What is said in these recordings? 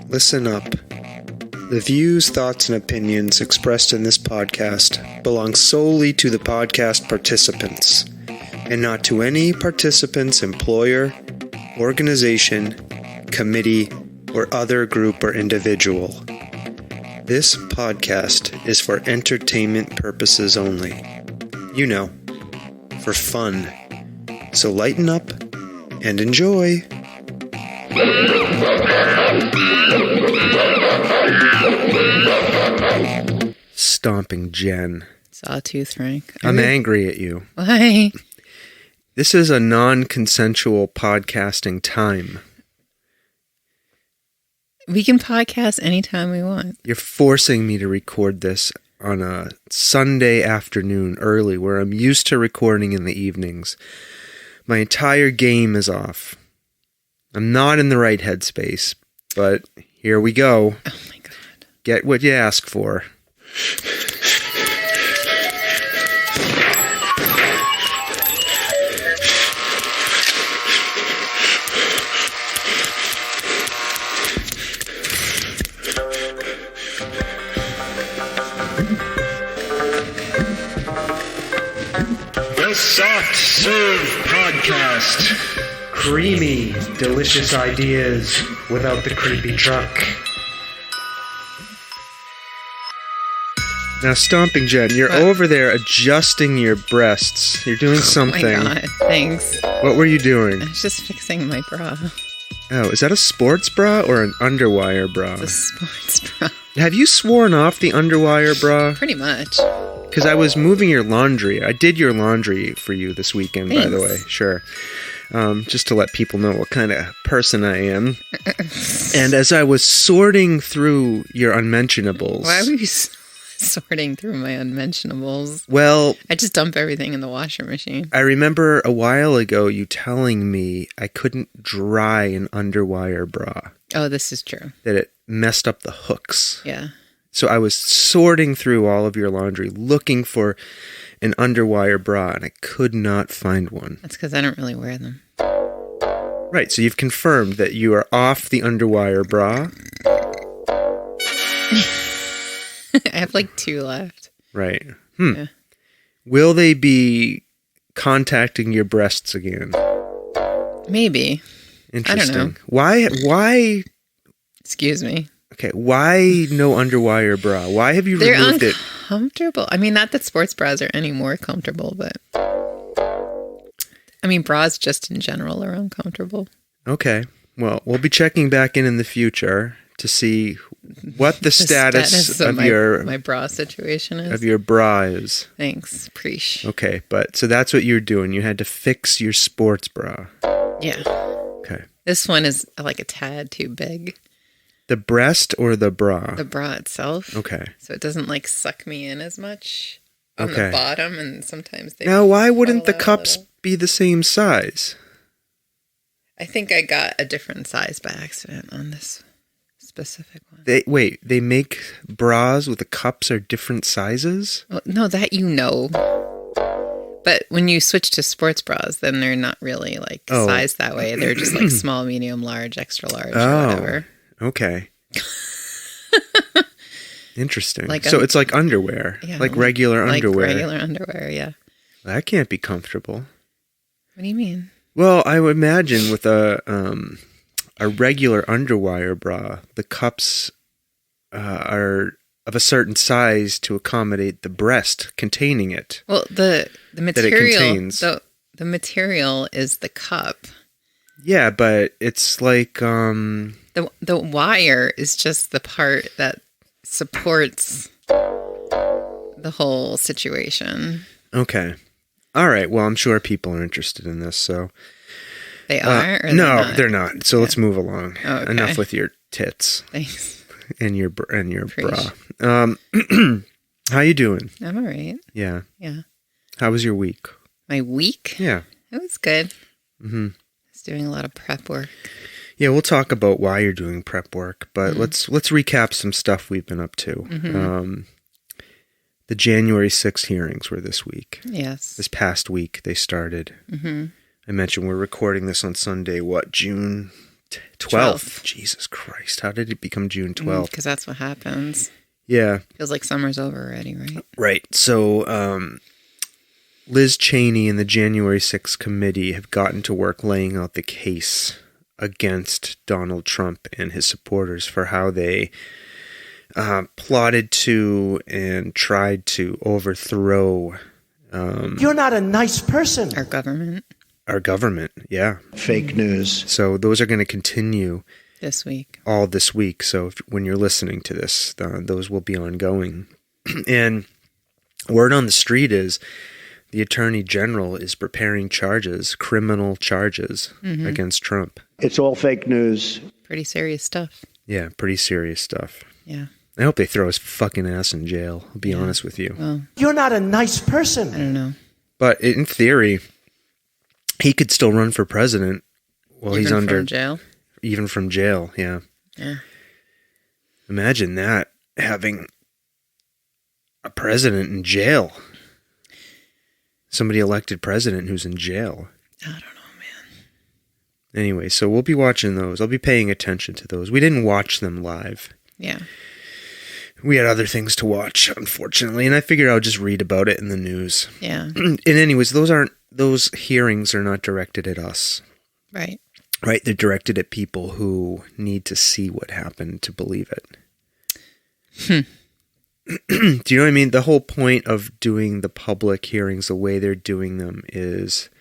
Listen up. The views, thoughts, and opinions expressed in this podcast belong solely to the podcast participants, and not to any participant's employer, organization, committee, or other group or individual. This podcast is for entertainment purposes only. You know, for fun. So lighten up and enjoy. Stomping Jen. Sawtooth, Frank. I'm angry at you. Why? This is a non-consensual podcasting time. We can podcast anytime we want. You're forcing me to record this on a Sunday afternoon early, where I'm used to recording in the evenings. My entire game is off. I'm not in the right headspace, but here we go. Oh my God. Get what you ask for. The Soft Serve Podcast. Creamy, delicious ideas without the creepy truck. Now, Stomping Jen, you're over there adjusting your breasts. You're doing something. Oh my God, thanks. What were you doing? I was just fixing my bra. Oh, is that a sports bra or an underwire bra? It's a sports bra. Have you sworn off the underwire bra? Pretty much. Because I was moving your laundry. I did your laundry for you this weekend, Thanks. by the way. Sure. Just to let people know what kind of person I am. And as I was sorting through your unmentionables... Why were you sorting through my unmentionables? Well... I just dump everything in the washer machine. I remember a while ago you telling me I couldn't dry an underwire bra. Oh, this is true. That it messed up the hooks. Yeah. So I was sorting through all of your laundry, looking for an underwire bra, and I could not find one. That's because I don't really wear them. Right, so you've confirmed that you are off the underwire bra. I have like 2 left. Right. Yeah. Will they be contacting your breasts again? Maybe. Interesting. I don't know. Why? Excuse me. Okay, why no underwire bra? Why have you removed it? They're uncomfortable. I mean, not that sports bras are any more comfortable, but... I mean, bras just in general are uncomfortable. Okay. Well, we'll be checking back in the future to see what the status of my bra situation is. Of your bra is. Thanks. Preach. Okay, but so that's what you're doing. You had to fix your sports bra. Yeah. Okay. This one is like a tad too big. The breast or the bra? The bra itself. Okay. So it doesn't like suck me in as much on the bottom, and sometimes they... Now, why wouldn't the cups be the same size? I think I got a different size by accident on this specific one. They make bras with the cups are different sizes? Well, no, that you know. But when you switch to sports bras, then they're not really like sized that way. They're just like small, medium, large, extra large, or whatever. Okay. Interesting. So it's like underwear. Yeah, like regular underwear. Like regular underwear, yeah. That can't be comfortable. What do you mean? Well, I would imagine with a regular underwire bra, the cups are of a certain size to accommodate the breast containing it. Well, the material that it contains. The material is the cup. Yeah, but it's like the wire is just the part that supports the whole situation. Okay. All right. Well, I'm sure people are interested in this, so they are. Or no, they're not. So let's move along. Oh, okay. Enough with your tits. Thanks. And your Preach. bra. How you doing? I'm all right. Yeah. Yeah. How was your week? My week? Yeah. It was good. Mm-hmm. I was doing a lot of prep work. Yeah, we'll talk about why you're doing prep work, but let's recap some stuff we've been up to. Mm-hmm. The January 6th hearings were this week. Yes. This past week they started. Mm-hmm. I mentioned we're recording this on Sunday, June 12th. Jesus Christ. How did it become June 12th? Because that's what happens. Yeah. Feels like summer's over already, right? Right. So Liz Cheney and the January 6th committee have gotten to work laying out the case against Donald Trump and his supporters for how they plotted to and tried to overthrow... You're not a nice person. Our government. Our government, yeah. Fake news. So those are going to continue this week. All this week. So when you're listening to this, those will be ongoing. And word on the street is the Attorney General is preparing charges, criminal charges against Trump. It's all fake news. Pretty serious stuff. Yeah, pretty serious stuff. Yeah. I hope they throw his fucking ass in jail, I'll be honest with you. Well, you're not a nice person. I don't know. But in theory, he could still run for president while he's under jail. Even from jail, yeah. Yeah. Imagine that, having a president in jail. Somebody elected president who's in jail. I don't know, man. Anyway, so we'll be watching those. I'll be paying attention to those. We didn't watch them live. Yeah. We had other things to watch, unfortunately, and I figured I'll just read about it in the news. Yeah. And anyways, those hearings are not directed at us. Right. Right? They're directed at people who need to see what happened to believe it. Do you know what I mean? The whole point of doing the public hearings the way they're doing them is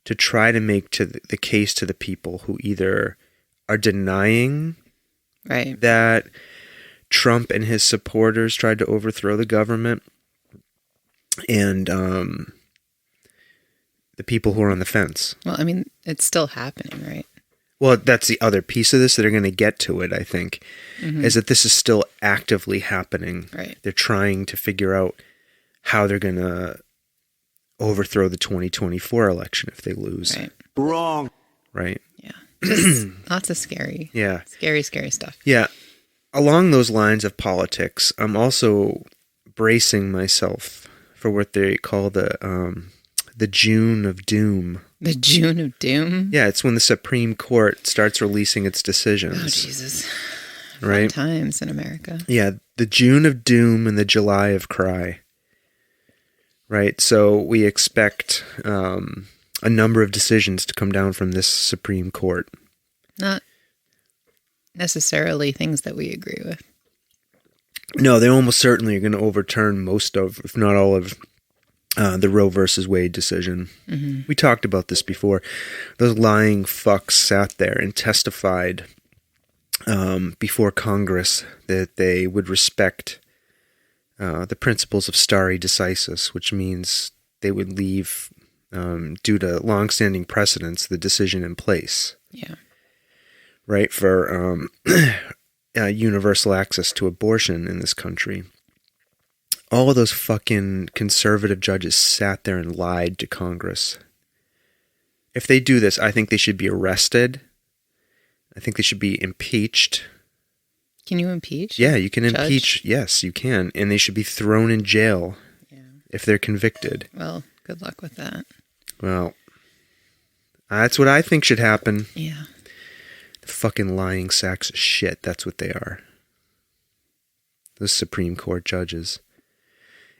to try to make the case to the people who either are denying that Trump and his supporters tried to overthrow the government, and the people who are on the fence. Well, I mean, it's still happening, right? Well, that's the other piece of this that are going to get to it, I think, is that this is still actively happening. Right. They're trying to figure out how they're going to overthrow the 2024 election if they lose. Right. Wrong. Right. Yeah. Just lots of scary stuff. Yeah. Along those lines of politics, I'm also bracing myself for what they call the June of Doom. The June of Doom? Yeah, it's when the Supreme Court starts releasing its decisions. Oh, Jesus. Right? Fun times in America. Yeah, the June of Doom and the July of Cry. Right? So we expect a number of decisions to come down from this Supreme Court. Not necessarily things that we agree with. No, they almost certainly are going to overturn most of, if not all of, the Roe versus Wade decision. Mm-hmm. We talked about this before. Those lying fucks sat there and testified before Congress that they would respect the principles of stare decisis, which means they would leave, due to longstanding precedents, the decision in place. Yeah. Right, for universal access to abortion in this country. All of those fucking conservative judges sat there and lied to Congress. If they do this, I think they should be arrested. I think they should be impeached. Can you impeach? Yeah, you can impeach. Yes, you can. And they should be thrown in jail if they're convicted. Well, good luck with that. Well, that's what I think should happen. Yeah. Fucking lying sacks of shit. That's what they are. Those Supreme Court judges.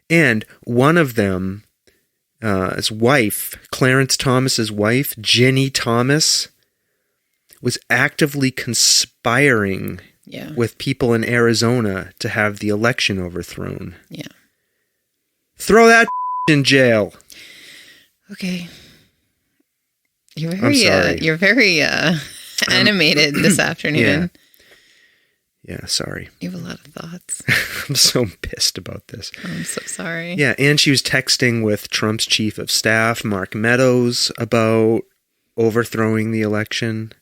And one of them, his wife, Clarence Thomas's wife, Ginny Thomas, was actively conspiring with people in Arizona to have the election overthrown. Yeah. Throw that in jail. Okay. You're very animated this afternoon. Yeah, sorry. You have a lot of thoughts. I'm so pissed about this. I'm so sorry. Yeah, and she was texting with Trump's chief of staff, Mark Meadows, about overthrowing the election.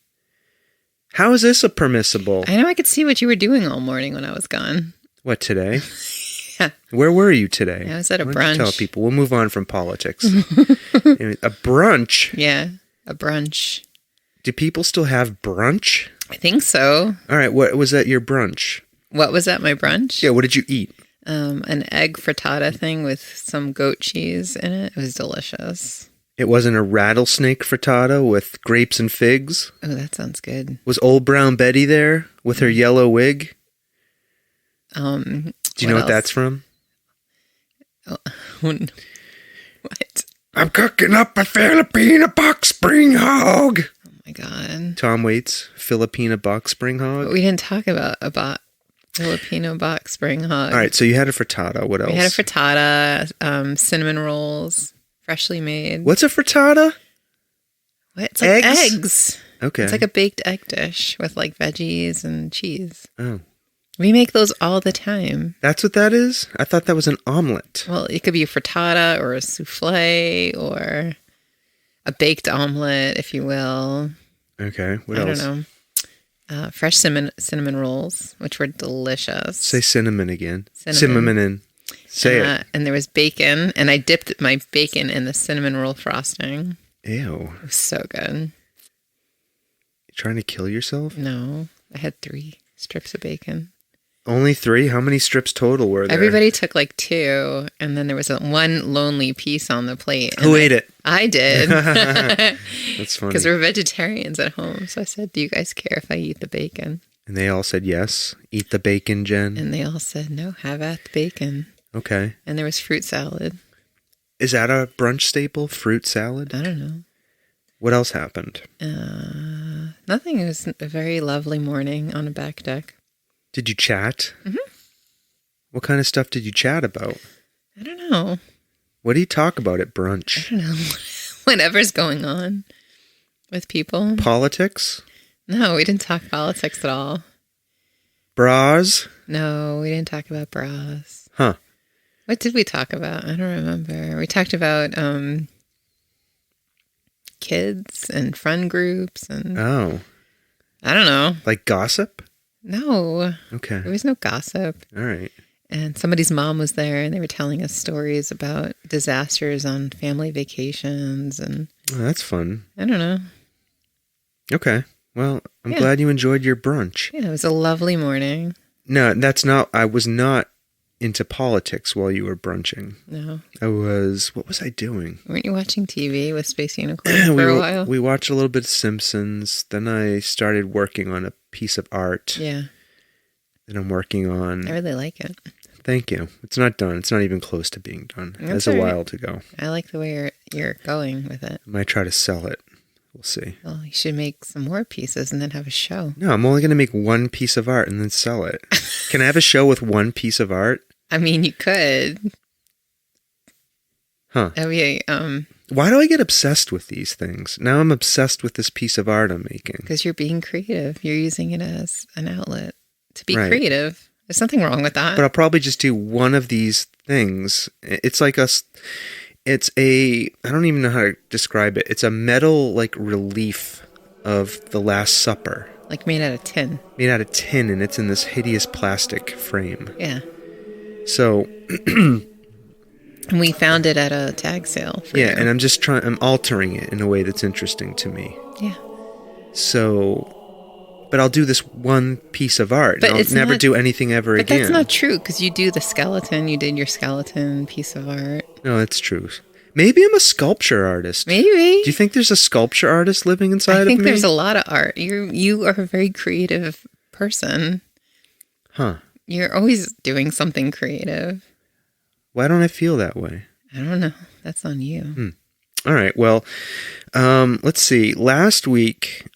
How is this permissible? I know I could see what you were doing all morning when I was gone. What, today? Yeah. Where were you today? I was at a brunch. Tell people. We'll move on from politics. A brunch? Yeah, a brunch. Do people still have brunch? I think so. All right. What was at your brunch? What was at my brunch? Yeah. What did you eat? An egg frittata thing with some goat cheese in it. It was delicious. It wasn't a rattlesnake frittata with grapes and figs. Oh, that sounds good. Was Old Brown Betty there with her yellow wig? Do you know what that's from? Oh, what? I'm cooking up a Filipino box spring hog. Oh my God. Tom Waits, Filipino box spring hog. But we didn't talk about Filipino box spring hog. All right, so you had a frittata. What else? We had a frittata, cinnamon rolls, freshly made. What's a frittata? What? It's like Eggs? eggs. Okay. It's like a baked egg dish with like veggies and cheese. Oh. We make those all the time. That's what that is? I thought that was an omelet. Well, it could be a frittata or a souffle or a baked omelet, if you will. Okay, what else? I don't know. Fresh cinnamon rolls, which were delicious. Say cinnamon again. Cinnamon. Say it. And there was bacon, and I dipped my bacon in the cinnamon roll frosting. Ew. It was so good. You trying to kill yourself? No, I had 3 strips of bacon. Only 3? How many strips total were there? Everybody took like 2, and then there was one lonely piece on the plate. Who ate it? I did. That's funny. Because we're vegetarians at home. So I said, do you guys care if I eat the bacon? And they all said yes. Eat the bacon, Jen. And they all said, no, have at the bacon. Okay. And there was fruit salad. Is that a brunch staple? Fruit salad? I don't know. What else happened? Nothing. It was a very lovely morning on a back deck. Did you chat? Mm-hmm. What kind of stuff did you chat about? I don't know. What do you talk about at brunch? I don't know. Whatever's going on with people. Politics? No, we didn't talk politics at all. Bras? No, we didn't talk about bras. Huh. What did we talk about? I don't remember. We talked about kids and friend groups and Oh. I don't know. Like gossip? No. Okay. There was no gossip. All right. And somebody's mom was there and they were telling us stories about disasters on family vacations and Oh, that's fun. I don't know. Okay. Well, I'm glad you enjoyed your brunch. Yeah, it was a lovely morning. No, that's not, I was not into politics while you were brunching. No. What was I doing? Weren't you watching TV with Space Unicorn for a while? We watched a little bit of Simpsons. Then I started working on a piece of art Yeah. that I'm working on. I really like it. Thank you. It's not done. It's not even close to being done. There's a while to go. I like the way you're going with it. I might try to sell it. We'll see. Well, you should make some more pieces and then have a show. No, I'm only going to make one piece of art and then sell it. Can I have a show with one piece of art? I mean, you could. Huh. That'd be, Why do I get obsessed with these things? Now I'm obsessed with this piece of art I'm making. because you're being creative. You're using it as an outlet to be Right. creative. There's nothing wrong with that. But I'll probably just do one of these things. It's like I don't even know how to describe it. It's a metal like relief of the Last Supper. Like made out of tin. Made out of tin, and it's in this hideous plastic frame. Yeah. So, And we found it at a tag sale. yeah, and I'm altering it in a way that's interesting to me. Yeah. So, but I'll do this one piece of art, But and it's I'll never not- do anything ever But again. that's not true because you do the skeleton. You did your skeleton piece of art. No, that's true. Maybe I'm a sculpture artist. Maybe. Do you think there's a sculpture artist living inside of me? I think there's a lot of art. You are a very creative person. Huh. You're always doing something creative. Why don't I feel that way? I don't know. That's on you. All right. Well, let's see. Last week,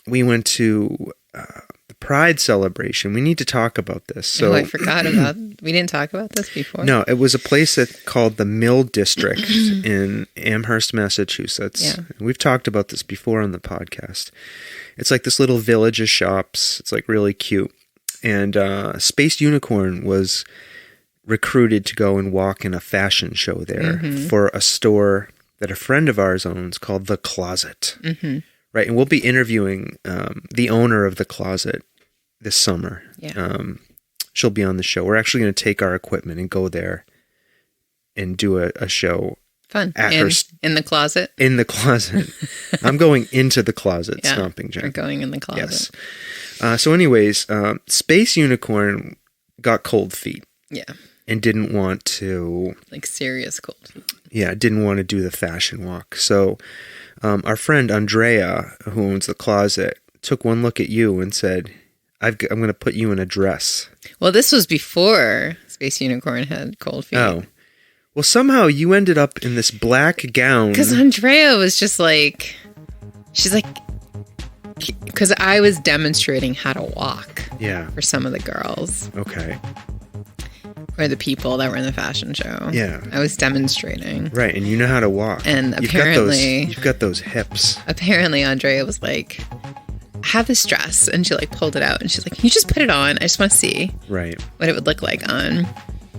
we went to the Pride celebration. We need to talk about this. So I forgot about. We didn't talk about this before. No, it was a place called the Mill District in Amherst, Massachusetts. Yeah. We've talked about this before on the podcast. It's like this little village of shops. It's like really cute. And Space Unicorn was recruited to go and walk in a fashion show there for a store that a friend of ours owns called The Closet. Mm-hmm. Right. And we'll be interviewing the owner of The Closet this summer. Yeah. She'll be on the show. We're actually going to take our equipment and go there and do a show. Fun. At In the closet? In the closet. I'm going into the closet, Yeah. Stomping Jen. We're going in the closet. Yes. So anyways, Space Unicorn got cold feet. Yeah. and didn't want to... Like serious cold feet. Yeah, didn't want to do the fashion walk. So our friend Andrea, who owns the closet, took one look at you and said, I'm going to put you in a dress. Well, this was before Space Unicorn had cold feet. Oh. Well, somehow you ended up in this black gown. Because Andrea was just like... She's like... Because I was demonstrating how to walk. Yeah. For some of the girls. Okay. Or the people that were in the fashion show. Yeah. I was demonstrating. Right, and you know how to walk. And apparently... You've got those hips. Apparently, Andrea was like, I have this dress. And she like pulled it out. And she's like, can you just put it on? I just want to see right. what it would look like on.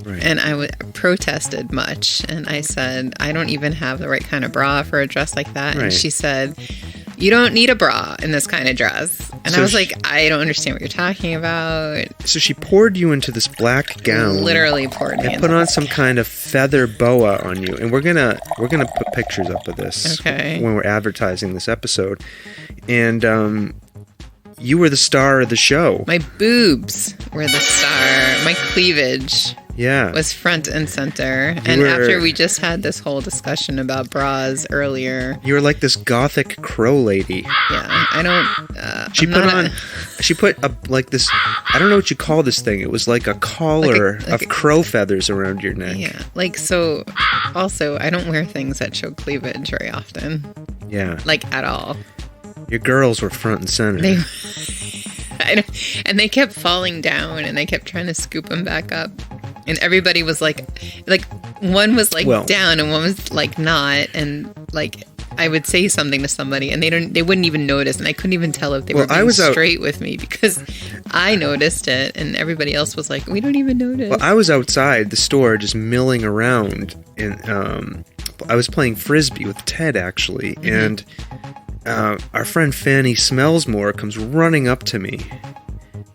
Right. And I protested much. And I said, I don't even have the right kind of bra for a dress like that. Right. And she said, you don't need a bra in this kind of dress. And so I was like, I don't understand what you're talking about. So she poured you into this black gown. Literally poured me and put on some kind of feather boa on you. And we're gonna put pictures up of this when we're advertising this episode. And you were the star of the show. My boobs were the star. My cleavage was front and center. And after we just had this whole discussion about bras earlier. You were like this gothic crow lady. Yeah, I don't... she put like this, I don't know what you call this thing. It was like a collar of crow feathers around your neck. Yeah, like so... Also, I don't wear things that show cleavage very often. Yeah. Like, at all. Your girls were front and center. And they kept falling down, and they kept trying to scoop them back up. And everybody was like one was like down, and one was like not. And like I would say something to somebody, and they wouldn't even notice, and I couldn't even tell if they were being straight with me because I noticed it, and everybody else was like, we don't even notice. Well, I was outside the store just milling around, and I was playing frisbee with Ted actually, and. Our friend Fanny Smellsmore comes running up to me,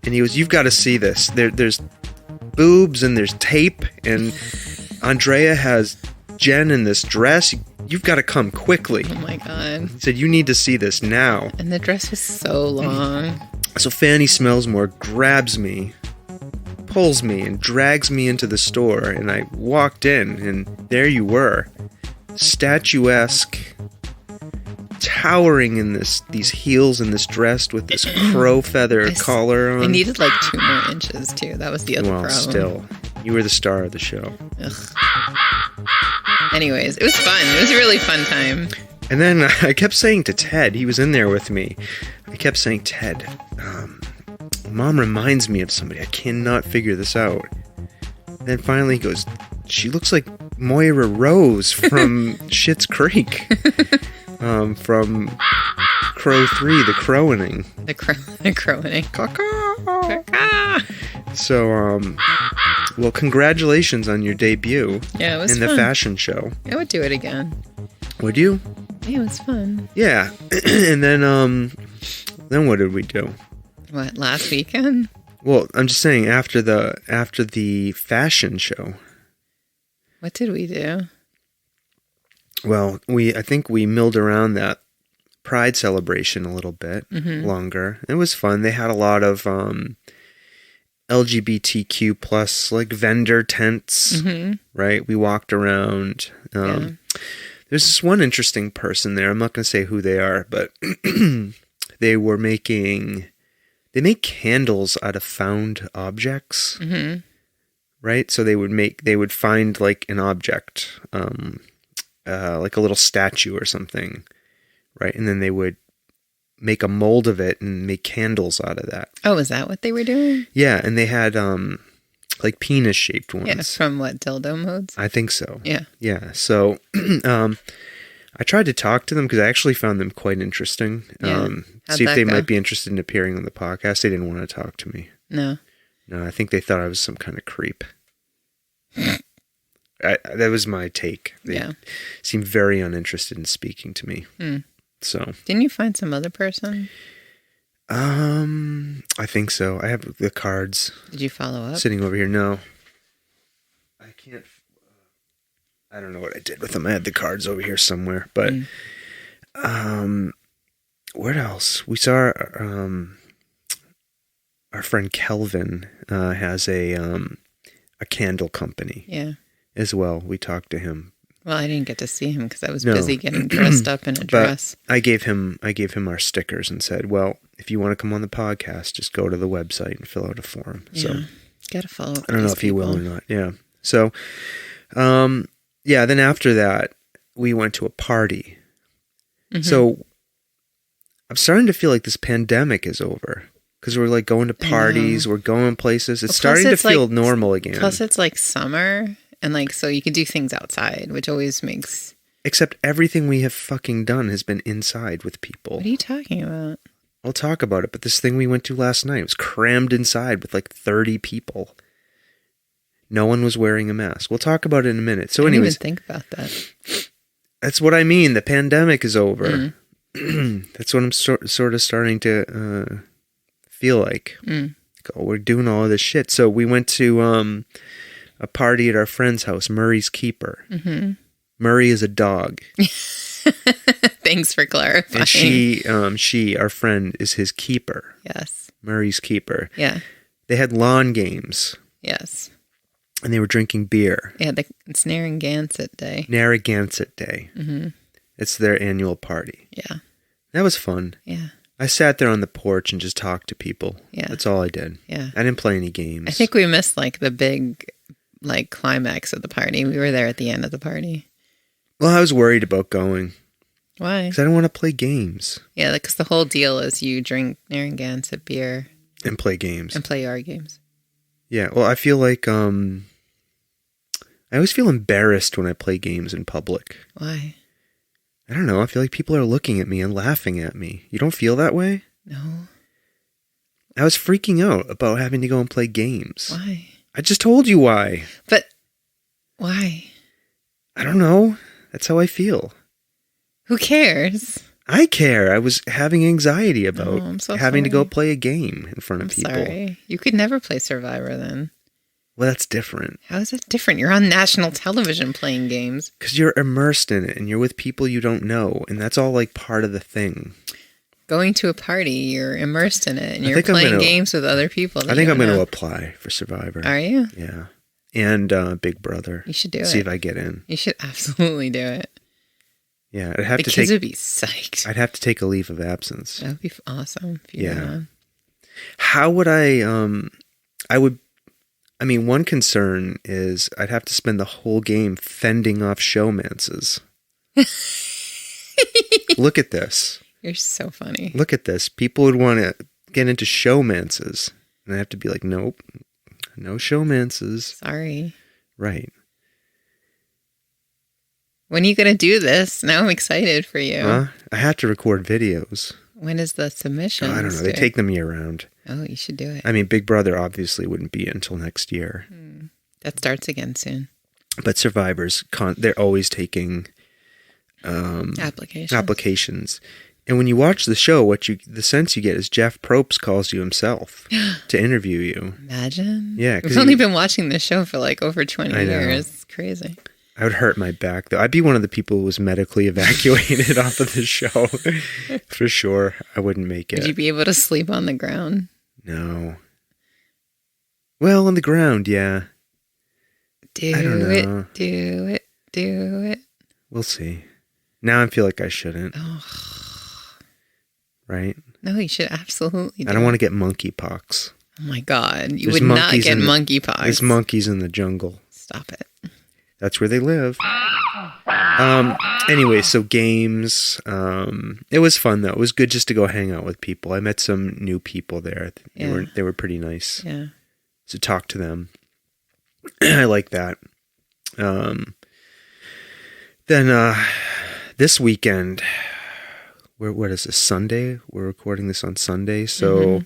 and he goes, "You've got to see this. There's boobs and there's tape, and Andrea has Jen in this dress. You've got to come quickly." Oh my god! He said, "You need to see this now." And the dress was so long. So Fanny Smellsmore grabs me, pulls me, and drags me into the store, and I walked in, and there you were, statuesque. Towering in these heels and this dress with this crow feather collar on. I needed like 2 more inches too. That was the other problem. Still, you were the star of the show. Ugh. Anyways, it was fun. It was a really fun time. And then I kept saying to Ted, he was in there with me. I kept saying, Ted, Mom reminds me of somebody. I cannot figure this out. And then finally he goes, she looks like Moira Rose from Schitt's Creek. From Crow 3, the Crowining. The Crowining. So, well, congratulations on your debut. Yeah, it was in fun. The fashion show. I would do it again. Would you? Yeah, it was fun. Yeah, and then what did we do? What, last weekend? Well, I'm just saying after the fashion show. What did we do? Well, I think we milled around that Pride celebration a little bit longer. It was fun. They had a lot of LGBTQ plus like vendor tents, right? We walked around. There's this one interesting person there. I'm not going to say who they are, but they make candles out of found objects, right? So they would find like an object, like a little statue or something, right? And then they would make a mold of it and make candles out of that. Oh, is that what they were doing? Yeah, and they had like penis-shaped ones. Yeah, from what, dildo modes? I think so. Yeah. Yeah, so I tried to talk to them because I actually found them quite interesting. Yeah. See if they might be interested in appearing on the podcast. They didn't want to talk to me. No, I think they thought I was some kind of creep. That was my take. They seemed very uninterested in speaking to me. So, didn't you find some other person? I think so. I have the cards. Did you follow up? Sitting over here. No, I can't. I don't know what I did with them. I had the cards over here somewhere. But, what else? We saw our friend Kelvin has a a candle company. Yeah. As well. We talked to him. Well, I didn't get to see him because I was busy getting dressed up in a dress. But I gave him our stickers and said, well, if you want to come on the podcast, just go to the website and fill out a form. Yeah. So Gotta follow up. I don't know if he will or not. Yeah. So, then after that, we went to a party. Mm-hmm. So I'm starting to feel like this pandemic is over because we're like going to parties, we're going places. It's starting to feel normal again. Plus, it's like summer. And like, so you can do things outside, which always makes... Except everything we have fucking done has been inside with people. What are you talking about? I'll talk about it, but this thing we went to last night was crammed inside with like 30 people. No one was wearing a mask. We'll talk about it in a minute. So anyways... I didn't even think about that. That's what I mean. The pandemic is over. That's what I'm sort of starting to feel like. Oh, we're doing all of this shit. So we went to... a party at our friend's house, Murray's Keeper. Mm-hmm. Murray is a dog. Thanks for clarifying. And she, our friend, is his keeper. Yes. Murray's Keeper. Yeah. They had lawn games. Yes. And they were drinking beer. Yeah, it's Narragansett Day. Narragansett Day. Mm-hmm. It's their annual party. Yeah. That was fun. Yeah. I sat there on the porch and just talked to people. Yeah. That's all I did. Yeah. I didn't play any games. I think we missed like the big... like climax of the party. We were there at the end of the party. Well, I was worried about going. Why? Because I don't want to play games. Yeah, because the whole deal is you drink Narragansett beer. And play games. And play our games. Yeah, well, I feel like, I always feel embarrassed when I play games in public. Why? I don't know. I feel like people are looking at me and laughing at me. You don't feel that way? No. I was freaking out about having to go and play games. Why? I just told you why. But why? I don't know. That's how I feel. Who cares? I care. I was having anxiety about having to go sorry. play a game in front of people. Sorry. You could never play Survivor then. Well, that's different. How is it different? You're on national television playing games. Because you're immersed in it and you're with people you don't know. And that's all like part of the thing. Going to a party, you're immersed in it, and you're playing games with other people. I think I'm going to apply for Survivor. Are you? Yeah. And Big Brother. You should do it. See if I get in. You should absolutely do it. Yeah, I'd have the to kids would be psyched. I'd have to take a leave of absence. That would be awesome. If you yeah. How would one concern is I'd have to spend the whole game fending off showmances. Look at this. You're so funny. Look at this. People would want to get into showmances. And I have to be like, nope, no showmances. Sorry. Right. When are you going to do this? Now I'm excited for you. I have to record videos. When is the submission? I don't know. They take them year round. Oh, you should do it. I mean, Big Brother obviously wouldn't be until next year. That starts again soon. But Survivors, they're always taking applications. And when you watch the show, the sense you get is Jeff Probst calls you himself to interview you. Imagine. Yeah. We've only been watching this show for like over 20 years. It's crazy. I would hurt my back, though. I'd be one of the people who was medically evacuated off of the show. For sure. I wouldn't make it. Would you be able to sleep on the ground? No. Well, on the ground, yeah. Do it. We'll see. Now I feel like I shouldn't. Oh. Right? No, you should absolutely do I don't want to get monkeypox. Oh my God. You would not get monkeypox. There's monkeys in the jungle. Stop it. That's where they live. Anyway, so games. It was fun, though. It was good just to go hang out with people. I met some new people there. They were pretty nice. Yeah. To talk to them. I like that. Then this weekend, what is this, Sunday? We're recording this on Sunday. So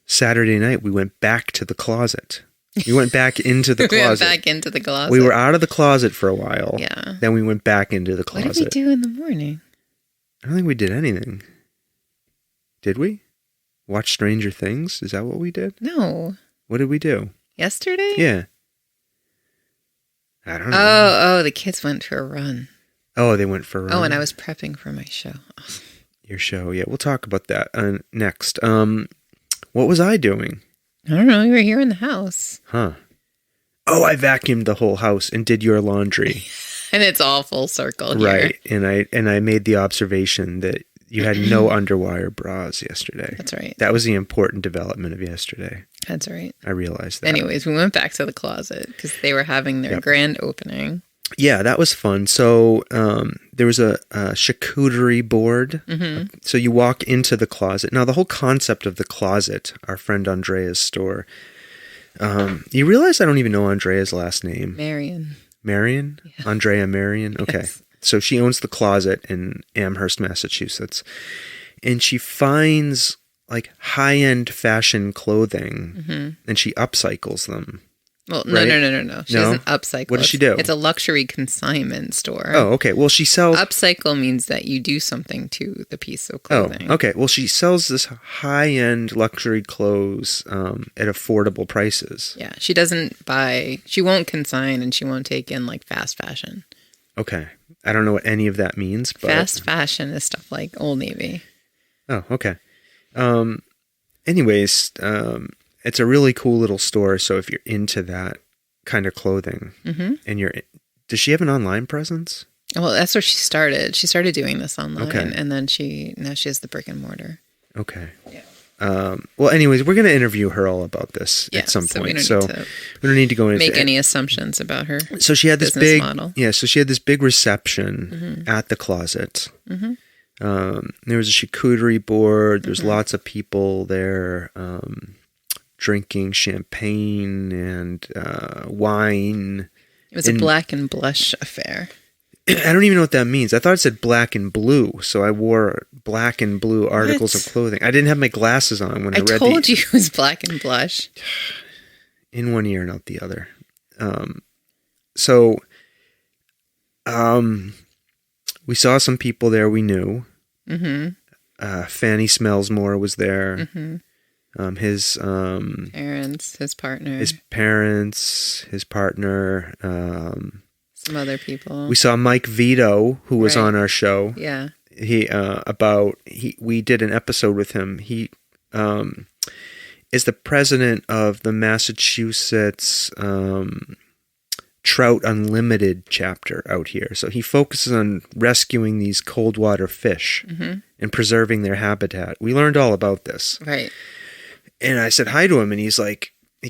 Saturday night, we went back to the closet. We went back into the closet. We went back into the closet. We were out of the closet for a while. Yeah. Then we went back into the closet. What did we do in the morning? I don't think we did anything. Did we? Watch Stranger Things? Is that what we did? No. What did we do? Yesterday? Yeah. I don't know. Oh, the kids went for a run. Oh, they went for a run. Oh, and I was prepping for my show. Your show, yeah. We'll talk about that next. What was I doing? I don't know. You were here in the house. Huh. Oh, I vacuumed the whole house and did your laundry. And it's all full circle here. Right. And I made the observation that you had no underwire bras yesterday. That's right. That was the important development of yesterday. That's right. I realized that. Anyways, we went back to the closet because they were having their grand opening. Yeah, that was fun. So there was a charcuterie board. Mm-hmm. So you walk into the closet. Now, the whole concept of the closet, our friend Andrea's store, you realize I don't even know Andrea's last name. Marion? Yeah. Andrea Marion? Okay. Yes. So she owns the closet in Amherst, Massachusetts. And she finds like high-end fashion clothing and she upcycles them. Well, right? No. She doesn't upcycle. What does she do? It's a luxury consignment store. Oh, okay. Well, she sells... Upcycle means that you do something to the piece of clothing. Oh, okay. Well, she sells this high-end luxury clothes at affordable prices. Yeah. She doesn't buy... She won't consign and she won't take in like fast fashion. Okay. I don't know what any of that means, but... Fast fashion is stuff like Old Navy. Oh, okay. Anyways... it's a really cool little store. So if you're into that kind of clothing and does she have an online presence? Well, that's where she started. She started doing this online and then now she has the brick and mortar. Okay. Yeah. Well, anyways, we're going to interview her all about this at some point. We don't need to go into make any assumptions about her. So she had this big model. Yeah. So she had this big reception at the closet. Mm-hmm. There was a charcuterie board. There's lots of people there. Drinking champagne and wine. It was a black and blush affair. I don't even know what that means. I thought it said black and blue, so I wore black and blue articles of clothing. I didn't have my glasses on when I read. I told you it was black and blush. In one ear, not the other. We saw some people there we knew. Mm-hmm. Fanny Smellsmore was there. Mm-hmm. His parents, his partner, his partner, some other people. We saw Mike Vito, who was on our show. Yeah, we did an episode with him. He is the president of the Massachusetts Trout Unlimited chapter out here. So he focuses on rescuing these cold water fish and preserving their habitat. We learned all about this. Right. And I said hi to him, and he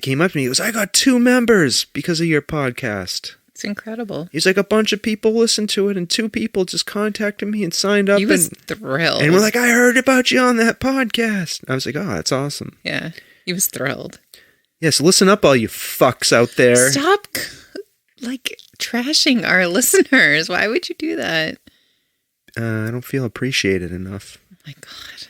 came up to me, he goes, I got 2 members because of your podcast. It's incredible. He's like, a bunch of people listened to it, and 2 people just contacted me and signed up. He was thrilled. And we're like, I heard about you on that podcast. I was like, oh, that's awesome. Yeah, he was thrilled. Yeah, so listen up, all you fucks out there. Stop, trashing our listeners. Why would you do that? I don't feel appreciated enough. Oh, my God.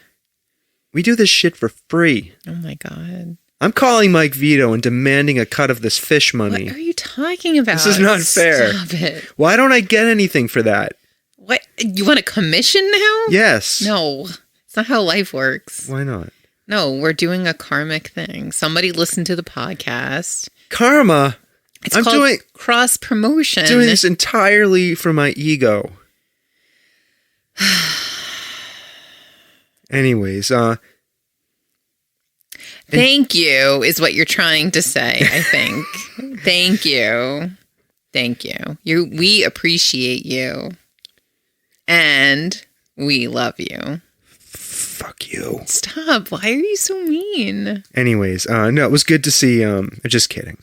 We do this shit for free. Oh, my God. I'm calling Mike Vito and demanding a cut of this fish money. What are you talking about? This is not fair. Stop it. Why don't I get anything for that? What? You want a commission now? Yes. No. It's not how life works. Why not? No, we're doing a karmic thing. Somebody listened to the podcast. Karma? I'm called cross-promotion. Doing this entirely for my ego. Anyways, thank you is what you're trying to say, I think. Thank you. Thank you. We appreciate you. And we love you. Fuck you. Stop. Why are you so mean? Anyways, no, it was good to see, just kidding.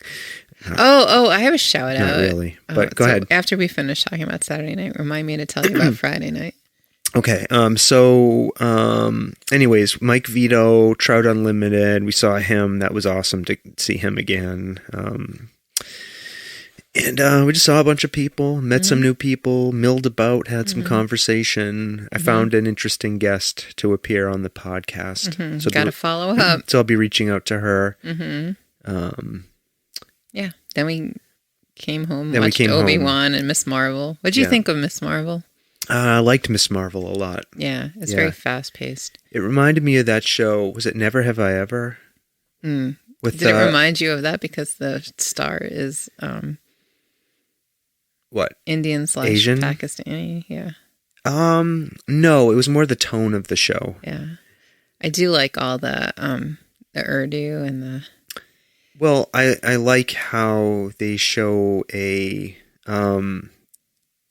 I have a shout out. Not really, but go ahead. After we finish talking about Saturday night, remind me to tell you about Friday night. Okay, anyways, Mike Vito, Trout Unlimited, we saw him. That was awesome to see him again. And we just saw a bunch of people, met some new people, milled about, had some conversation. I found an interesting guest to appear on the podcast. So got to follow up. So I'll be reaching out to her. Yeah, then we came home, watched Obi-Wan and Miss Marvel. What did you think of Miss Marvel? I liked Miss Marvel a lot. Yeah, it's very fast-paced. It reminded me of that show. Was it Never Have I Ever? Did it remind you of that because the star is what? Indian / Asian? Pakistani? Yeah. No, it was more the tone of the show. Yeah, I do like all the Urdu and the Well, I like how they show an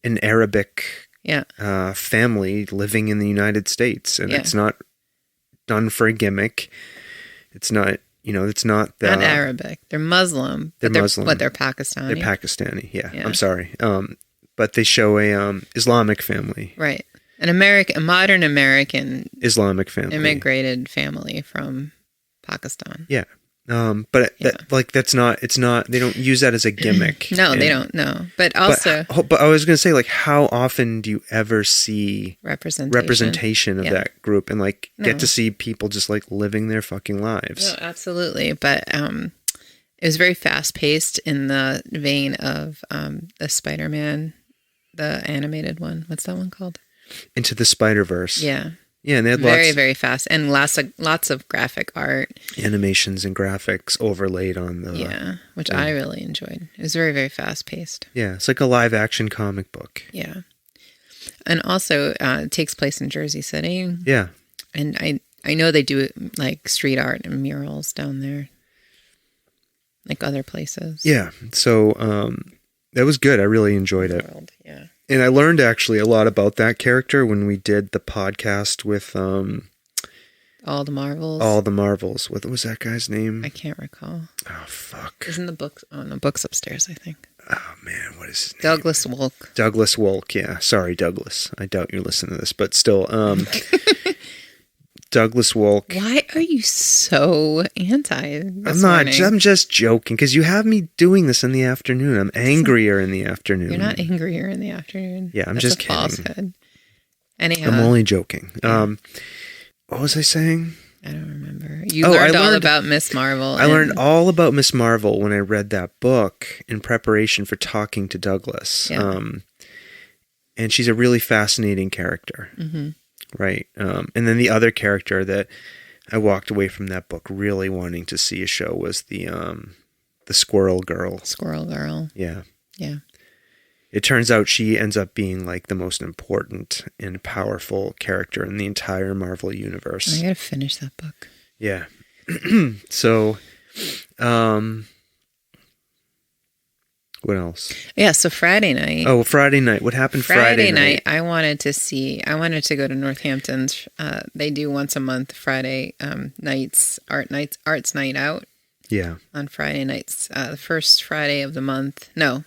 Arabic family living in the United States, and it's not done for a gimmick. It's not, it's not not Arabic. They're Muslim. They're Muslim. They're Pakistani. They're Pakistani. Yeah. I'm sorry. But they show a Islamic family. Right. A modern American Islamic family. Immigrated family from Pakistan. Yeah. That's not, it's not, they don't use that as a gimmick. No, they don't, no. But also. But I was going to say, like, how often do you ever see representation of that group and, like, get to see people just, like, living their fucking lives? No, absolutely. But it was very fast paced in the vein of the Spider-Man, the animated one. What's that one called? Into the Spider-Verse. Yeah. Yeah, and they had very, very fast, and lots of graphic art, animations and graphics overlaid on the which I really enjoyed. It was very, very fast paced. Yeah, it's like a live action comic book. Yeah, and also it takes place in Jersey City. Yeah, and I know they do like street art and murals down there, like other places. Yeah, so that was good. I really enjoyed it. Yeah. And I learned actually a lot about that character when we did the podcast with All the Marvels. All the Marvels. What was that guy's name? I can't recall. Oh fuck! Isn't the book? Oh no, book's upstairs, I think. Oh man, what is his name? Douglas Wolk. Douglas Wolk. Yeah, sorry, Douglas. I doubt you're listening to this, but still, Douglas Wolk. Why are you so anti? I'm not. Morning? I'm just joking because you have me doing this in the afternoon. I'm angrier in the afternoon. You're not angrier in the afternoon. Yeah, I'm That's just a kidding. Falsehood. Anyhow, I'm only joking. What was I saying? I don't remember. You learned all about Miss Marvel. I learned all about Miss Marvel when I read that book in preparation for talking to Douglas. Yeah. And she's a really fascinating character. Mm-hmm. Right. And then the other character that I walked away from that book really wanting to see a show was the Squirrel Girl. Squirrel Girl. Yeah. Yeah. It turns out she ends up being like the most important and powerful character in the entire Marvel universe. I gotta finish that book. Yeah. So, what else? Yeah, so Friday night. Oh, Friday night. What happened Friday night? I wanted to go to Northampton's. They do once a month Friday arts night out. Yeah. On Friday nights. The first Friday of the month. No.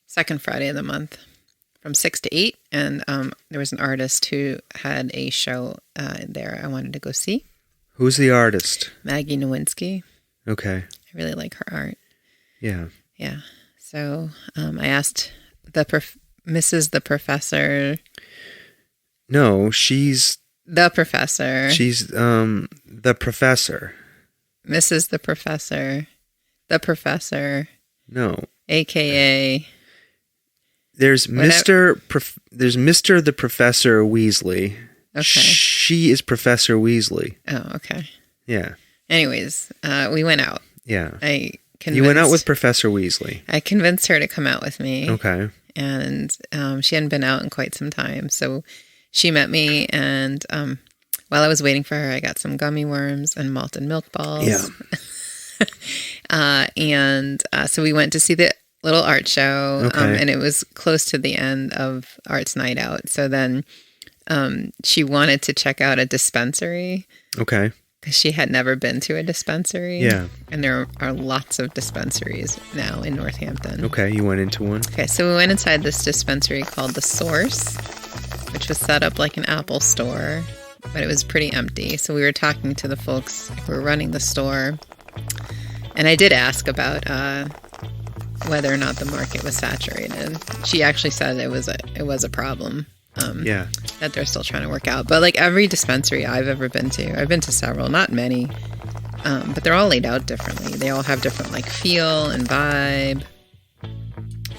Second Friday of the month. From 6 to 8. And there was an artist who had a show there I wanted to go see. Who's the artist? Maggie Nowinski. Okay. I really like her art. Yeah. Yeah. So I asked Mrs. the Professor. No, she's... The Professor. She's the Professor. Mrs. the Professor. The Professor. No. AKA... There's Mr. the Professor Weasley. Okay. She is Professor Weasley. Oh, okay. Yeah. Anyways, we went out. Yeah. You went out with Professor Weasley. I convinced her to come out with me. Okay. And she hadn't been out in quite some time. So she met me, and while I was waiting for her, I got some gummy worms and malted milk balls. Yeah. So we went to see the little art show, okay. And it was close to the end of Arts Night Out. So then she wanted to check out a dispensary. Okay. Because she had never been to a dispensary. Yeah. And there are lots of dispensaries now in Northampton. Okay, you went into one? Okay, so we went inside this dispensary called The Source, which was set up like an Apple store, but it was pretty empty. So we were talking to the folks who were running the store. And I did ask about whether or not the market was saturated. She actually said it was a problem. That they're still trying to work out. But like every dispensary I've ever been to, I've been to several, not many, but they're all laid out differently. They all have different like feel and vibe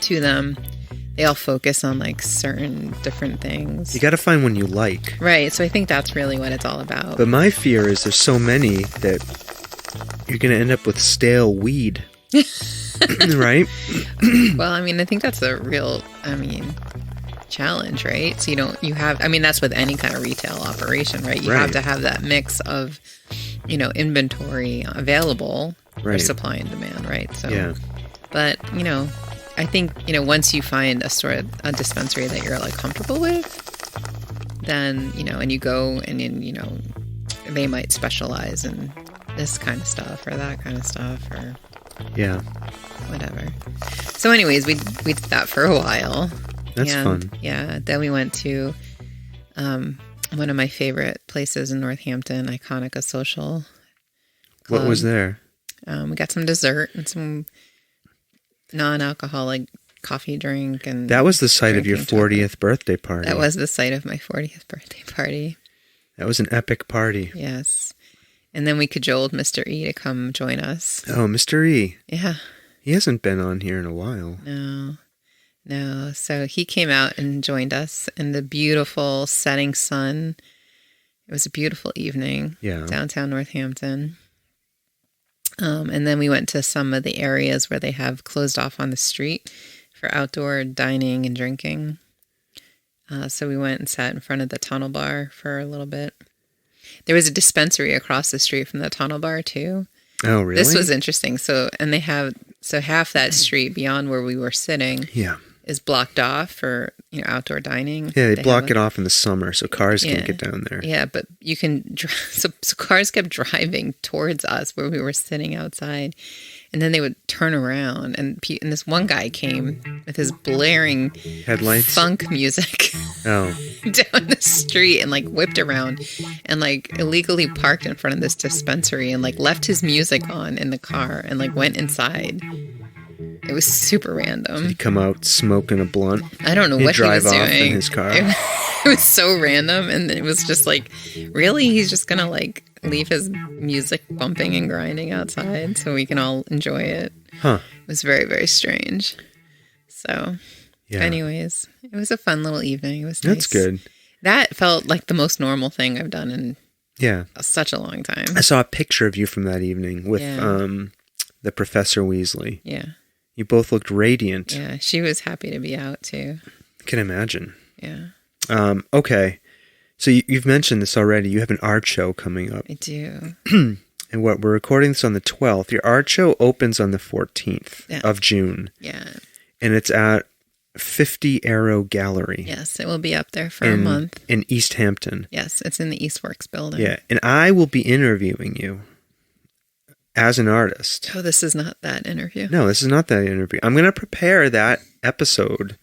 to them. They all focus on like certain different things. You got to find one you like. Right. So I think that's really what it's all about. But my fear is there's so many that you're going to end up with stale weed. Right? Well, I mean, I think that's a real, challenge, right? So that's with any kind of retail operation, right? You have to have that mix of, inventory available Right. Or supply and demand, right? So, Yeah. But, I think, once you find a dispensary that you're like comfortable with, then, and you go and then, they might specialize in this kind of stuff or that kind of stuff or Yeah. whatever. So anyways, we did that for a while. That's fun. Yeah. Then we went to one of my favorite places in Northampton, Iconica Social Club. What was there? We got some dessert and some non-alcoholic coffee drink. And that was the site of your 40th birthday party. That was the site of my 40th birthday party. That was an epic party. Yes. And then we cajoled Mr. E to come join us. Oh, Mr. E. Yeah. He hasn't been on here in a while. No. So he came out and joined us in the beautiful setting sun. It was a beautiful evening. Yeah. Downtown Northampton. And then we went to some of the areas where they have closed off on the street for outdoor dining and drinking. So we went and sat in front of the Tunnel Bar for a little bit. There was a dispensary across the street from the Tunnel Bar too. Oh, really? This was interesting. So half that street beyond where we were sitting is blocked off for, outdoor dining. Yeah, they block it off in the summer so cars can't get down there. Yeah, but you can, so cars kept driving towards us where we were sitting outside. And then they would turn around and this one guy came with his blaring headlights, funk music down the street and whipped around and illegally parked in front of this dispensary and left his music on in the car and went inside. It was super random. Did he come out smoking a blunt? I don't know what he was doing. Drive off in his car. It was so random, and it was just really, he's just gonna leave his music bumping and grinding outside so we can all enjoy it. Huh? It was very, very strange. So, anyways, it was a fun little evening. It was nice. That's good. That felt like the most normal thing I've done in such a long time. I saw a picture of you from that evening with the Professor Weasley. Yeah. You both looked radiant. Yeah, she was happy to be out too. I can imagine. Yeah. Okay. So you've mentioned this already. You have an art show coming up. I do. And we're recording this on the 12th. Your art show opens on the 14th of June. Yeah. And it's at 50 Arrow Gallery. Yes, it will be up there for a month. In East Hampton. Yes, it's in the Eastworks building. Yeah, and I will be interviewing you as an artist. Oh, this is not that interview. No, this is not that interview. I'm going to prepare that episode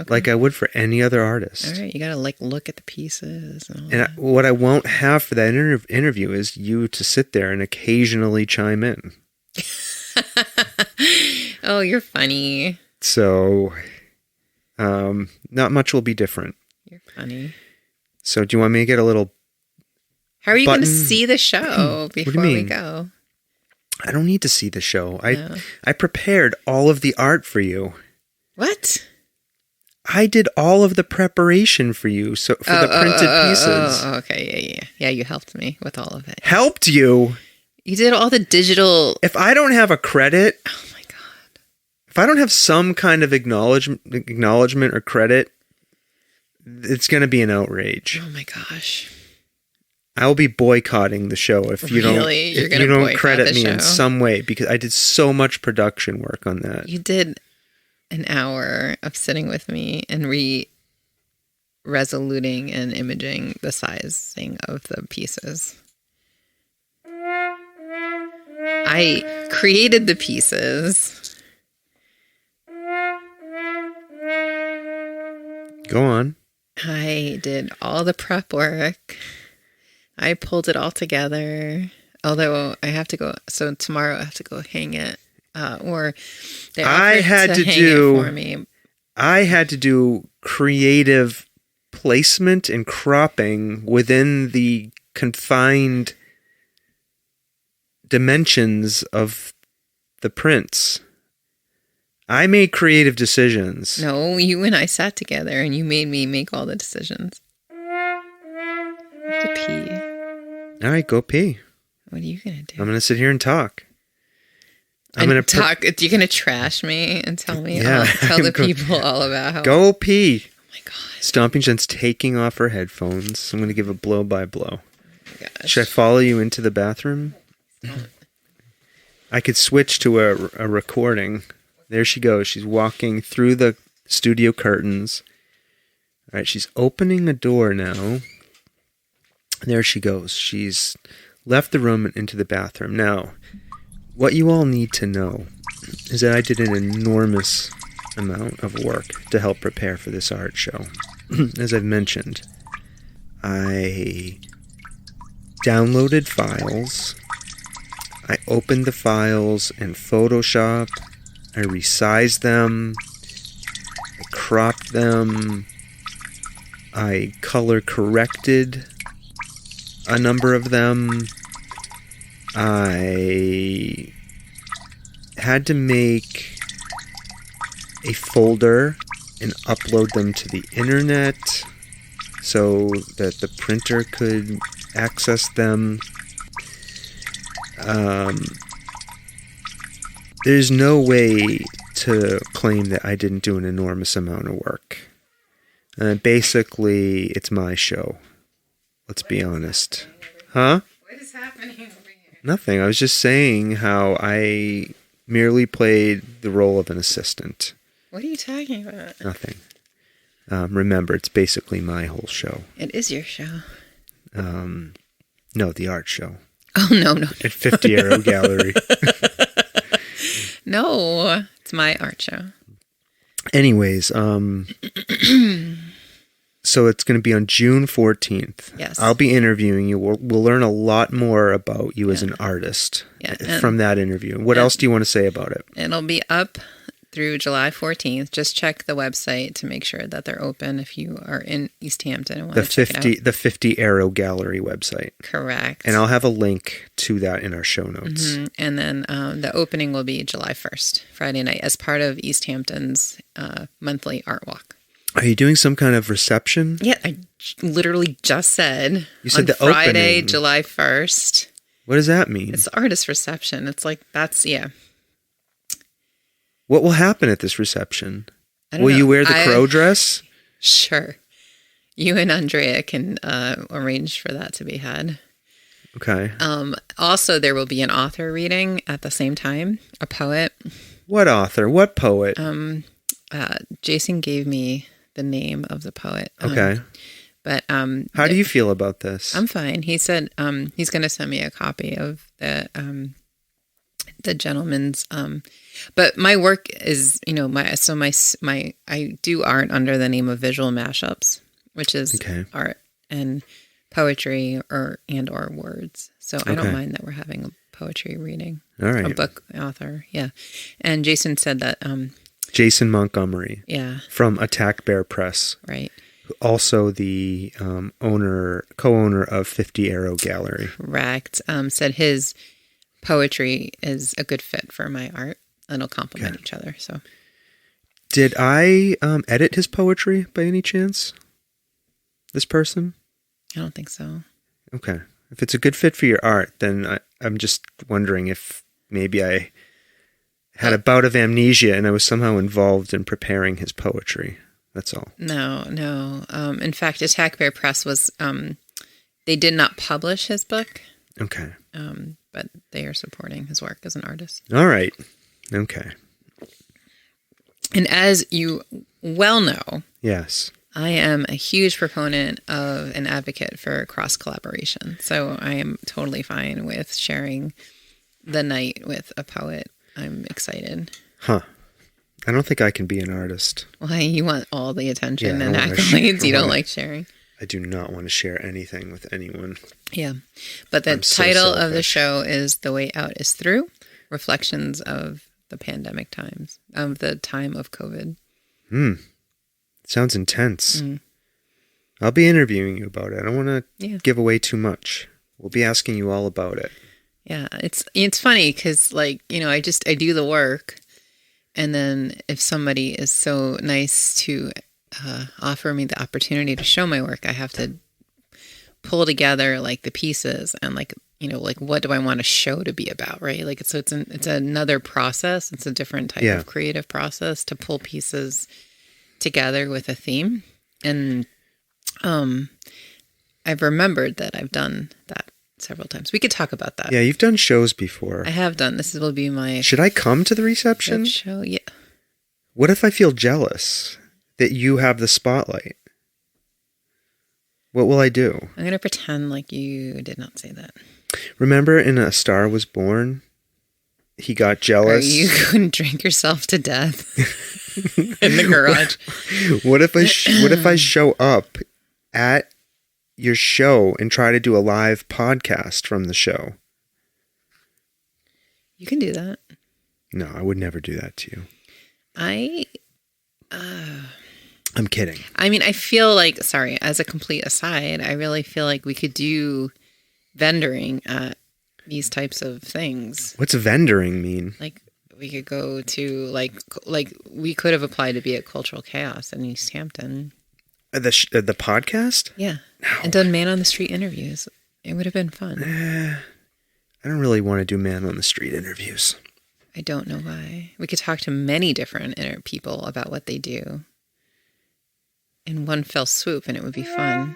like I would for any other artist. All right, you got to look at the pieces. And what I won't have for that interview is you to sit there and occasionally chime in. Oh, you're funny. So, not much will be different. You're funny. So, do you want me to get a little How are you going to see the show before we go? I don't need to see the show. I prepared all of the art for you. What? I did all of the preparation for you for the printed pieces. Okay, yeah. You helped me with all of it. Helped you? You did all the digital. If I don't have a credit, oh my god! If I don't have some kind of acknowledgement or credit, it's going to be an outrage. Oh my gosh! I will be boycotting the show if you don't credit me in some way, because I did so much production work on that. You did an hour of sitting with me and resoluting and imaging the sizing of the pieces. I created the pieces. Go on. I did all the prep work. I pulled it all together. Although I have to go, so tomorrow I have to go hang it. Or they offered to hang it for me. I had to do creative placement and cropping within the confined dimensions of the prints. I made creative decisions. No, you and I sat together and you made me make all the decisions. I have to pee. All right, go pee. What are you going to do? I'm going to sit here and talk. I'm going to talk. You're going to trash me and tell me, tell the people all about how. Go pee. Oh my God. Stomping Jen's taking off her headphones. I'm going to give a blow by blow. Oh my gosh. Should I follow you into the bathroom? I could switch to a recording. There she goes. She's walking through the studio curtains. All right, she's opening a door now. There she goes. She's left the room and into the bathroom. Now, what you all need to know is that I did an enormous amount of work to help prepare for this art show. As I've mentioned, I downloaded files. I opened the files in Photoshop. I resized them. I cropped them. I color corrected a number of them. I had to make a folder and upload them to the internet so that the printer could access them. There's no way to claim that I didn't do an enormous amount of work. Basically, it's my show. Let's be honest. Huh? What is happening over here? Nothing. I was just saying how I merely played the role of an assistant. What are you talking about? Nothing. Remember, it's basically my whole show. It is your show. No, the art show. Oh, no. At 50 Arrow Gallery. No, it's my art show. Anyways, so it's going to be on June 14th. Yes. I'll be interviewing you. We'll learn a lot more about you as an artist from that interview. What else do you want to say about it? It'll be up through July 14th. Just check the website to make sure that they're open if you are in East Hampton and want to check it out. The 50 Arrow Gallery website. Correct. And I'll have a link to that in our show notes. Mm-hmm. And then the opening will be July 1st, Friday night, as part of East Hampton's monthly art walk. Are you doing some kind of reception? Yeah, I literally just said. You said on the Friday, opening. July 1st. What does that mean? It's the artist reception. It's like, yeah. What will happen at this reception? Will you wear the crow dress? Sure. You and Andrea can arrange for that to be had. Okay. Also, there will be an author reading at the same time, a poet. What author? What poet? Jason gave me the name of the poet. Okay. But how do you feel about this? I'm fine. He said he's going to send me a copy of the gentleman's. But my work is, I do art under the name of Visual Mashups, which is art and poetry or words. So I don't mind that we're having a poetry reading. All right. A book author, yeah. And Jason said that. Jason Montgomery. Yeah. From Attack Bear Press. Right. Also the co-owner of 50 Arrow Gallery. Correct. Said his poetry is a good fit for my art. And it'll complement each other. So, did I edit his poetry by any chance? This person? I don't think so. Okay. If it's a good fit for your art, then I'm just wondering if maybe I had a bout of amnesia and I was somehow involved in preparing his poetry. That's all. No. In fact, Attack Bear Press was, they did not publish his book. Okay. But they are supporting his work as an artist. All right. Okay. And as you well know, yes, I am a huge proponent of an advocate for cross collaboration. So I am totally fine with sharing the night with a poet. I'm excited. Huh. I don't think I can be an artist. Why? You want all the attention and accolades? You don't like sharing? I do not want to share anything with anyone. Yeah. But the title of the show is The Way Out is Through, Reflections of the Pandemic Times, of the time of COVID. Sounds intense. I'll be interviewing you about it. I don't want to give away too much. We'll be asking you all about it. Yeah. It's funny because, I do the work. And then if somebody is so nice to offer me the opportunity to show my work, I have to pull together the pieces and what do I want a show to be about, right? It's another process. It's a different type of creative process to pull pieces together with a theme. And I've remembered that I've done that several times. We could talk about that. Yeah, you've done shows before. I have done. This will be my Should I come to the reception? show. Yeah. What if I feel jealous that you have the spotlight? What will I do? I'm going to pretend like you did not say that. Remember in A Star Was Born, he got jealous. Or you couldn't drink yourself to death in the garage. What if I show up at your show and try to do a live podcast from the show? You can do that. No, I would never do that to you. I'm kidding. I mean, I feel like, sorry, as a complete aside, I really feel like we could do vendoring at these types of things. What's vendoring mean? Like, we could go to, like we could have applied to be at Cultural Chaos in East Hampton. The podcast? Yeah. No. And done man on the street interviews. It would have been fun. I don't really want to do man on the street interviews. I don't know why. We could talk to many different people about what they do in one fell swoop, and it would be fun.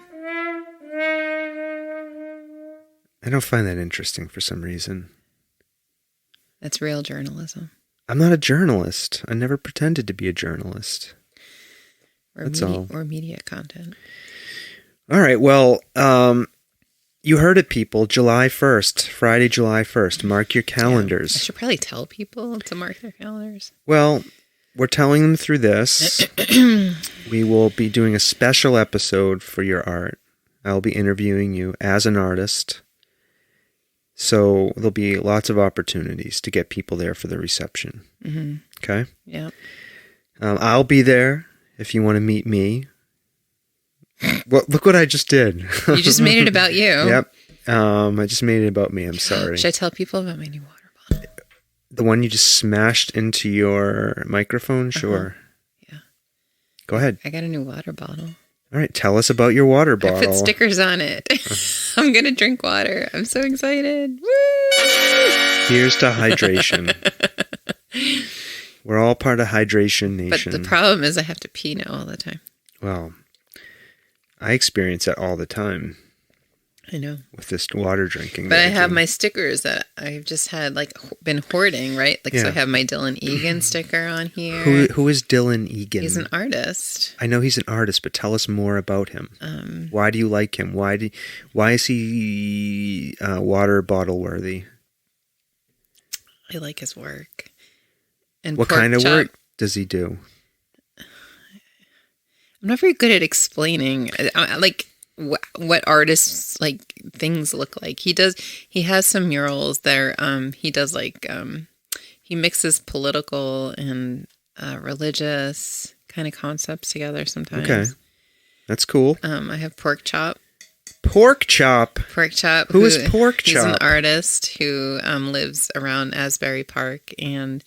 I don't find that interesting for some reason. That's real journalism. I'm not a journalist. I never pretended to be a journalist. That's all. Or media content. All right. Well, you heard it, people. July 1st, Friday, July 1st. Mark your calendars. Yeah. I should probably tell people to mark their calendars. Well, we're telling them through this. We will be doing a special episode for your art. I'll be interviewing you as an artist. So there'll be lots of opportunities to get people there for the reception. Mm-hmm. Okay? Yeah. I'll be there if you want to meet me. Well, look what I just did. You just made it about you. Yep. I just made it about me. I'm sorry. Should I tell people about my new water bottle? The one you just smashed into your microphone? Sure. Yeah. Go ahead. I got a new water bottle. All right. Tell us about your water bottle. I put stickers on it. I'm going to drink water. I'm so excited. Woo! Here's to hydration. We're all part of Hydration Nation. But the problem is I have to pee now all the time. Well, I experience that all the time. I know. With this water drinking. But I have my stickers that I've just had, like, been hoarding, right? Like, So I have my Dylan Egan sticker on here. Who is Dylan Egan? He's an artist. I know he's an artist, but tell us more about him. Why do you like him? Why is he water bottle worthy? I like his work. And what kind of work does he do? I'm not very good at explaining, like, what artists, like, things look like. He has some murals there. He does, like, he mixes political and religious kind of concepts together sometimes. Okay. That's cool. I have Pork Chop. Pork Chop? Pork Chop. Who is Pork Chop? He's an artist who lives around Asbury Park, and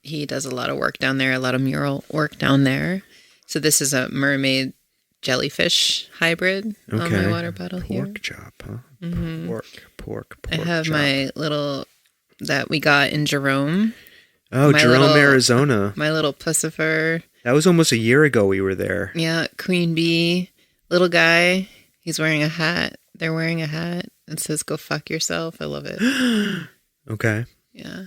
he does a lot of work down there, a lot of mural work down there. So this is a mermaid jellyfish hybrid on my water bottle here. Pork Chop, huh? Mm-hmm. Pork I have chop. my little, that we got in Jerome. Oh, Jerome, Arizona. My little pussifer. That was almost a year ago we were there. Yeah, Queen Bee. Little guy. He's wearing a hat. They're wearing a hat. It says, "Go fuck yourself." I love it. Okay. Yeah.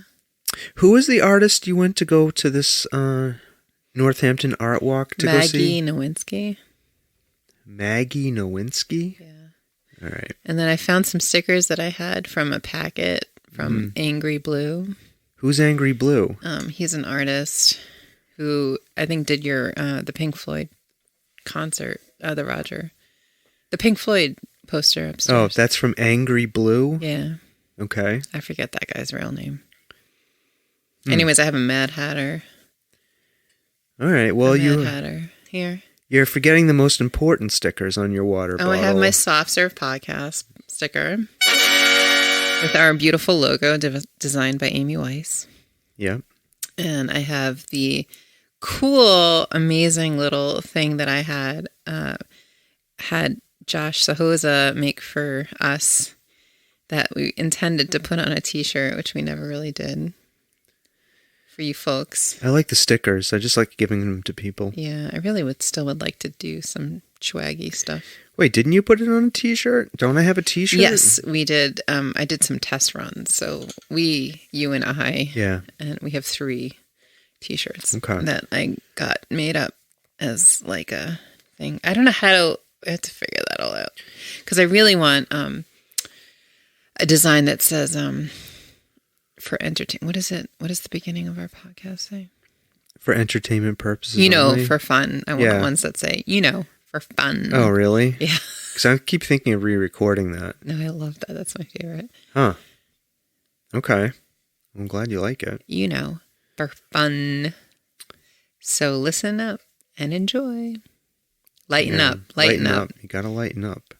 Who is the artist you went to go to this Northampton Art Walk to go see? Maggie Nowinski. Maggie Nowinski? Yeah. All right. And then I found some stickers that I had from a packet from Angry Blue. Who's Angry Blue? He's an artist who I think did your the Pink Floyd concert, the Pink Floyd poster upstairs. Oh, that's from Angry Blue? Yeah. Okay. I forget that guy's real name. Anyways, I have a Mad Hatter. All right. Well, Mad Hatter here. You're forgetting the most important stickers on your water bottle. I have my Soft Serve Podcast sticker with our beautiful logo designed by Amy Weiss. Yeah. And I have the cool, amazing little thing that I had Josh Sahoza make for us that we intended to put on a t-shirt, which we never really did. For you folks. I like the stickers. I just like giving them to people. Yeah, I really would like to do some swaggy stuff. Wait, didn't you put it on a t-shirt? Don't I have a t-shirt? Yes, we did. I did some test runs. So you and I, and we have 3 t-shirts that I got made up as like a thing. I don't know I have to figure that all out. Because I really want a design that says for entertainment. What is it? What is the beginning of our podcast say? For entertainment purposes only? For fun. I want ones that say, for fun. Oh, really? Yeah. Because I keep thinking of re-recording that. No, I love that. That's my favorite. Huh. Okay. I'm glad you like it. For fun. So listen up and enjoy. Lighten up. Lighten up. You gotta lighten up.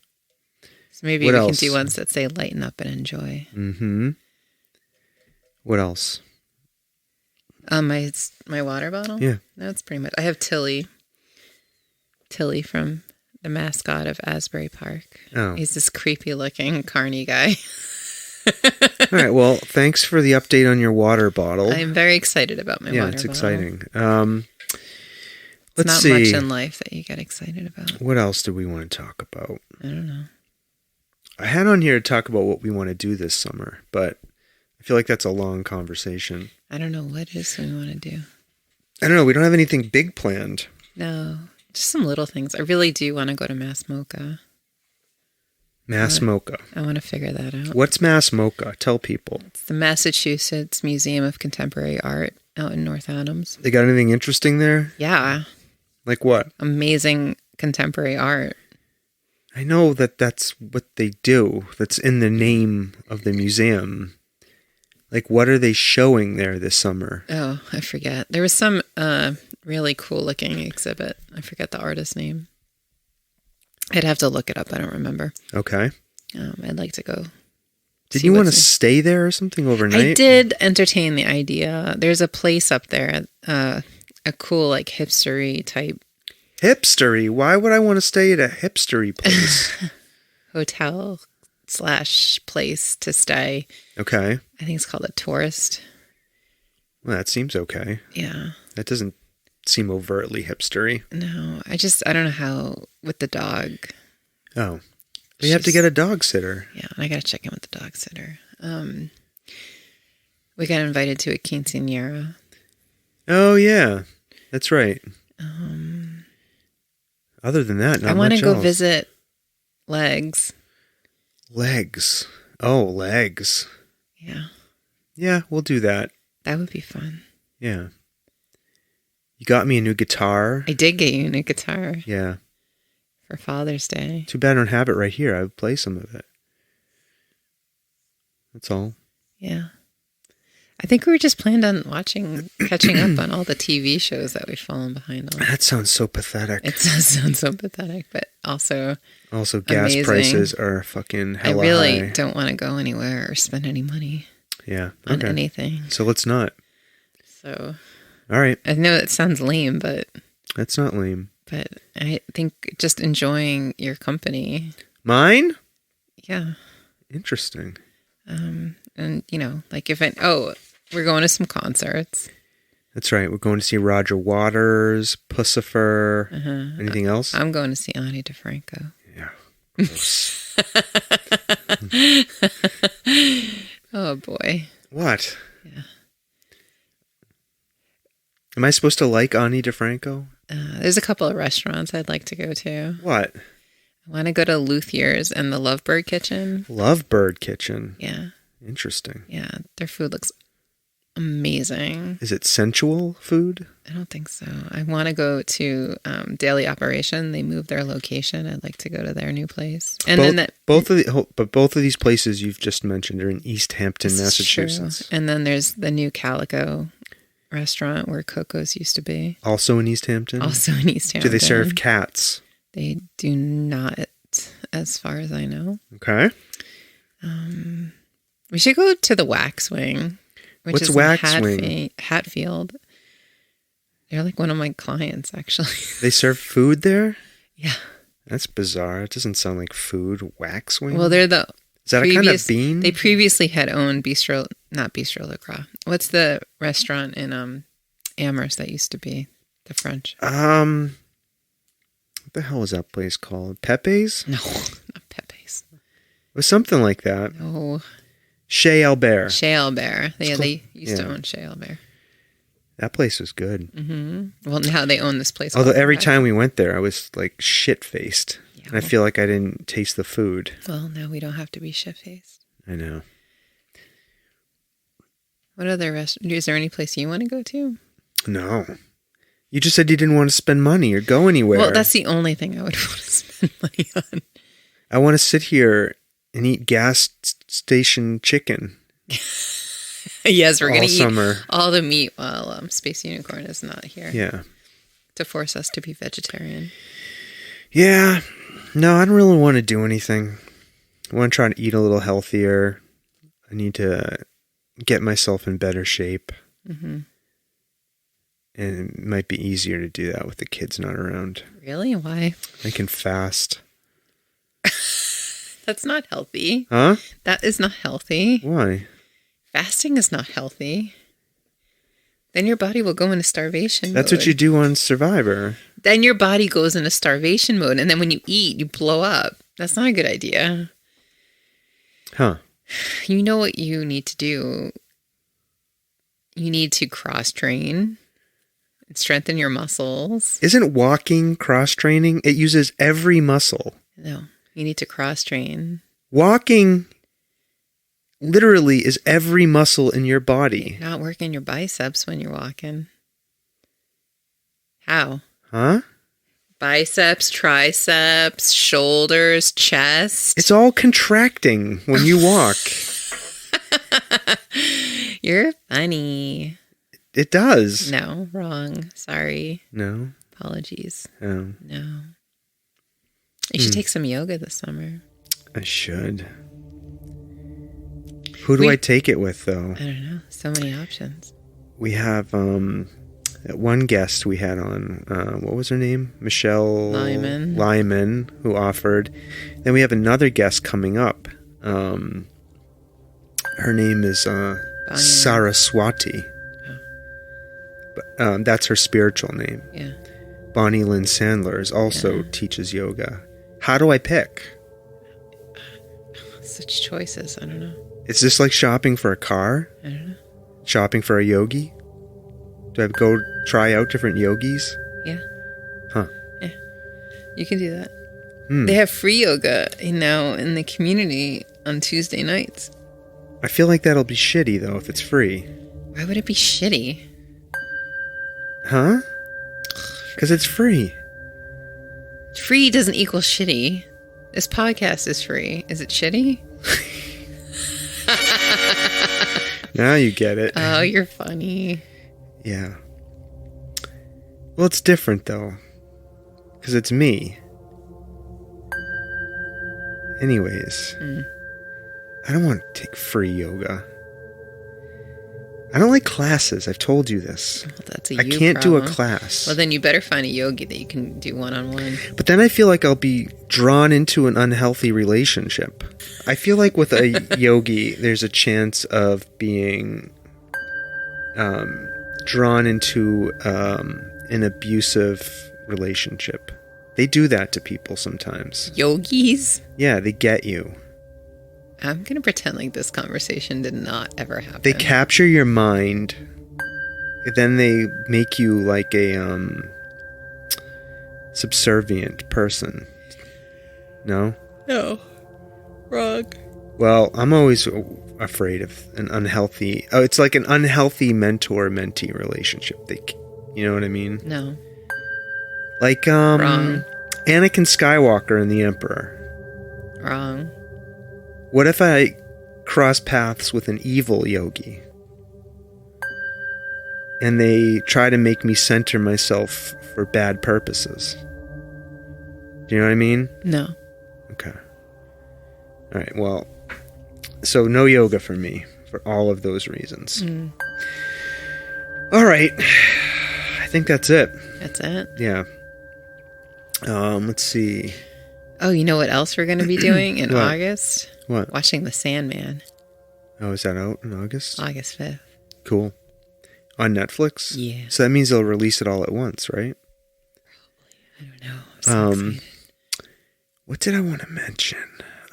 So maybe we can do ones that say lighten up and enjoy. Mm-hmm. What else? My water bottle? Yeah. No, it's pretty much. I have Tilly. Tilly from the mascot of Asbury Park. Oh. He's this creepy looking carny guy. All right. Well, thanks for the update on your water bottle. I'm very excited about my water bottle. Yeah, it's exciting. It's not much in life that you get excited about. What else do we want to talk about? I don't know. I had on here to talk about what we want to do this summer, but I feel like that's a long conversation. I don't know what it is we want to do. I don't know. We don't have anything big planned. No, just some little things. I really do want to go to Mass Mocha. Mass Mocha. I want to figure that out. What's Mass Mocha? Tell people. It's the Massachusetts Museum of Contemporary Art out in North Adams. They got anything interesting there? Yeah. Like what? Amazing contemporary art. I know that's what they do. That's in the name of the museum. Like, what are they showing there this summer? Oh, I forget. There was some really cool looking exhibit. I forget the artist's name. I'd have to look it up. I don't remember. Okay. I'd like to go. Did you want to stay there or something overnight? I did entertain the idea. There's a place up there, a cool, like, hipstery type. Hipstery? Why would I want to stay at a hipstery place? Hotel/place to stay. Okay. I think it's called a Tourist. Well, that seems okay. Yeah. That doesn't seem overtly hipstery. No, I don't know how with the dog. Oh. You have to get a dog sitter. Yeah, and I got to check in with the dog sitter. We got invited to a quinceañera. Oh, yeah. That's right. Other than that, not much else. I want to go visit Legs. Legs. Oh, Legs. Yeah. Yeah, we'll do that. That would be fun. Yeah. You got me a new guitar. I did get you a new guitar. Yeah. For Father's Day. Too bad I don't have it right here. I would play some of it. That's all. Yeah. I think we were just planned on catching up on all the TV shows that we've fallen behind on. That sounds so pathetic. It does sound so pathetic, but also gas amazing. Prices are fucking hella high. I really don't want to go anywhere or spend any money on anything. So let's not. So. All right. I know it sounds lame, but. That's not lame. But I think just enjoying your company. Mine? Yeah. Interesting. And, like we're going to some concerts. That's right. We're going to see Roger Waters, Pussifer. Anything else? I'm going to see Ani DeFranco. Yeah. Gross. Oh, boy. What? Yeah. Am I supposed to like Ani DeFranco? There's a couple of restaurants I'd like to go to. What? I want to go to Luthier's and the Lovebird Kitchen. Lovebird Kitchen? Yeah. Interesting. Yeah, their food looks amazing. Is it sensual food? I don't think so. I want to go to Daily Operation. They moved their location. I'd like to go to their new place. And both of these places you've just mentioned are in East Hampton, Massachusetts. True. And then there's the new Calico restaurant where Coco's used to be. Also in East Hampton? Also in East Hampton. Do they serve cats? They do not, as far as I know. Okay. We should go to the Wax Wing, which What's is Wax in Wing? Hatfield. They're like one of my clients, actually. They serve food there? Yeah. That's bizarre. It doesn't sound like food. Wax Wing? Well, they're the Is that a kind of bean? They previously had owned not Bistro Le Gras. What's the restaurant in Amherst that used to be the French? What the hell was that place called? Pepe's? No, not Pepe's. It was something like that. No. Chez Albert. Chez Albert. Yeah, they used to own Chez Albert. That place was good. Mm-hmm. Well, now they own this place. Although every time we went there, I was like shit-faced. Yeah, and I feel like I didn't taste the food. Well, now we don't have to be shit-faced. I know. What other restaurant? Is there any place you want to go to? No. You just said you didn't want to spend money or go anywhere. Well, that's the only thing I would want to spend money on. I want to sit here and eat gas station chicken. Yes, we're going to summer. Eat all the meat while Space Unicorn is not here. Yeah. To force us to be vegetarian. Yeah. No, I don't really want to do anything. I want to try to eat a little healthier. I need to get myself in better shape. Mm-hmm. And it might be easier to do that with the kids not around. Really? Why? I can fast. That's not healthy. Huh? That is not healthy. Why? Fasting is not healthy. Then your body will go into starvation That's mode. what you do on Survivor. Then your body goes into starvation mode. And then when you eat, you blow up. That's not a good idea. Huh. You know what you need to do? You need to cross-train and strengthen your muscles. Isn't walking cross-training? It uses every muscle. No, you need to cross-train. Walking literally is every muscle in your body. You're not working your biceps when you're walking. How? Huh? Biceps, triceps, shoulders, chest. It's all contracting when you walk. You're funny. It does. No, wrong. Sorry. No. Apologies. Oh. No. You should take some yoga this summer. I should. Who do I take it with, though? I don't know. So many options. We have one guest we had on. What was her name? Michelle Lyman, who offered. Then we have another guest coming up. Her name is Saraswati. But that's her spiritual name. Yeah. Bonnie Lynn Sandler also teaches yoga. How do I pick? Such choices. I don't know. Is this like shopping for a car? I don't know. Shopping for a yogi? Do I go try out different yogis? Yeah. Huh. Yeah. You can do that. They have free yoga now in the community on Tuesday nights. I feel like that'll be shitty, though, if it's free. Why would it be shitty? Huh? Because it's free. Free doesn't equal shitty. This podcast is free. Is it shitty? Now you get it. Oh, you're funny. Yeah. Well, it's different, though. Because it's me. Anyways. I don't want to take free yoga. I don't like classes. I've told you this. Well, that's a I you can't problem. do a class. Well, then you better find a yogi that you can do one-on-one. But then I feel like I'll be drawn into an unhealthy relationship. I feel like with a yogi, there's a chance of being drawn into an abusive relationship. They do that to people sometimes. Yogis? Yeah, they get you. I'm going to pretend like this conversation did not ever happen. They capture your mind. Then they make you like a subservient person. No? No. Wrong. Well, I'm always afraid of an unhealthy... Oh, it's like an unhealthy mentor-mentee relationship. You know what I mean? No. Like, Wrong. Anakin Skywalker and the Emperor. Wrong. What if I cross paths with an evil yogi? And they try to make me center myself for bad purposes. Do you know what I mean? No. Okay. All right, well, so no yoga for me, for all of those reasons. All right. I think that's it. That's it? Yeah. Let's see. Oh, you know what else we're going to be doing in What? August? What? Watching The Sandman. Oh, is that out in August? August 5th. Cool. On Netflix? Yeah. So that means they'll release it all at once, right? I don't know. So excited. What did I want to mention?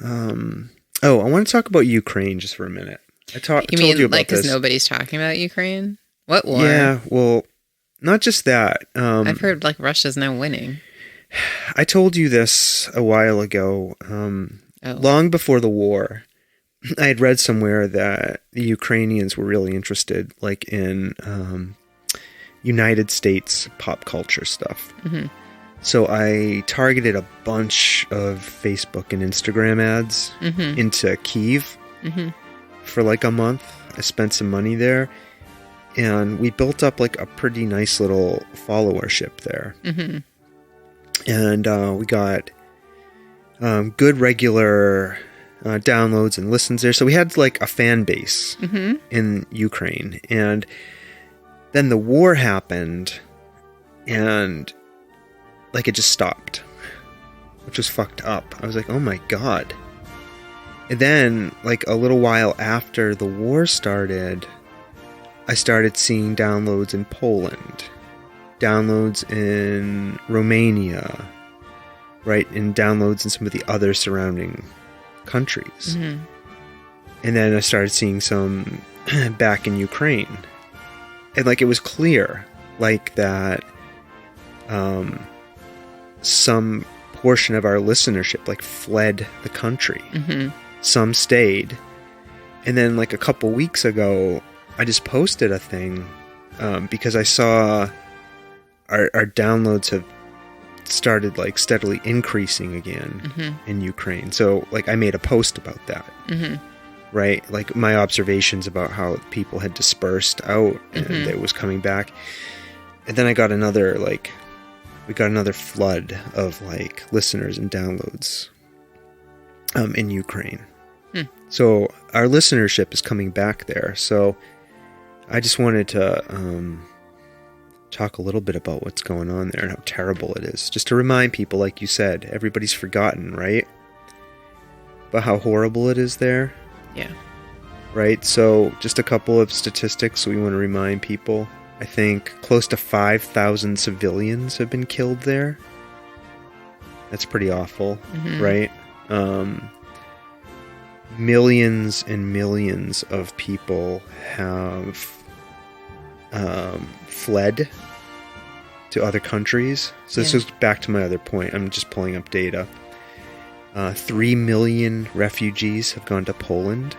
I want to talk about Ukraine just for a minute. I told you about because this. nobody's talking about Ukraine? What war? Yeah, well, not just that. I've heard like Russia's now winning. I told you this a while ago. Long before the war, I had read somewhere that the Ukrainians were really interested, like in United States pop culture stuff. Mm-hmm. So I targeted a bunch of Facebook and Instagram ads into Kyiv for like a month. I spent some money there, and we built up like a pretty nice little followership there. Mm-hmm. And we got good regular downloads and listens there. So we had like a fan base in Ukraine. And then the war happened, and like it just stopped, which was fucked up. I was like, oh my God. And then like a little while after the war started, I started seeing downloads in Poland, downloads in Romania, right? And downloads in some of the other surrounding countries. Mm-hmm. And then I started seeing some back in Ukraine. And like it was clear like that some portion of our listenership like fled the country. Mm-hmm. Some stayed. And then like a couple weeks ago, I just posted a thing because I saw our downloads have started like steadily increasing again in Ukraine. So like I made a post about that. Mm-hmm. Right? Like my observations about how people had dispersed out and it was coming back. And then I got we got another flood of like listeners and downloads in Ukraine. So our listenership is coming back there. So I just wanted to talk a little bit about what's going on there and how terrible it is. Just to remind people, like you said, everybody's forgotten, right? But how horrible it is there. Yeah. Right? So just a couple of statistics we want to remind people. I think close to 5,000 civilians have been killed there. That's pretty awful, right? Millions and millions of people have fled to other countries. So this goes back to my other point. I'm just pulling up data. 3 million refugees have gone to Poland.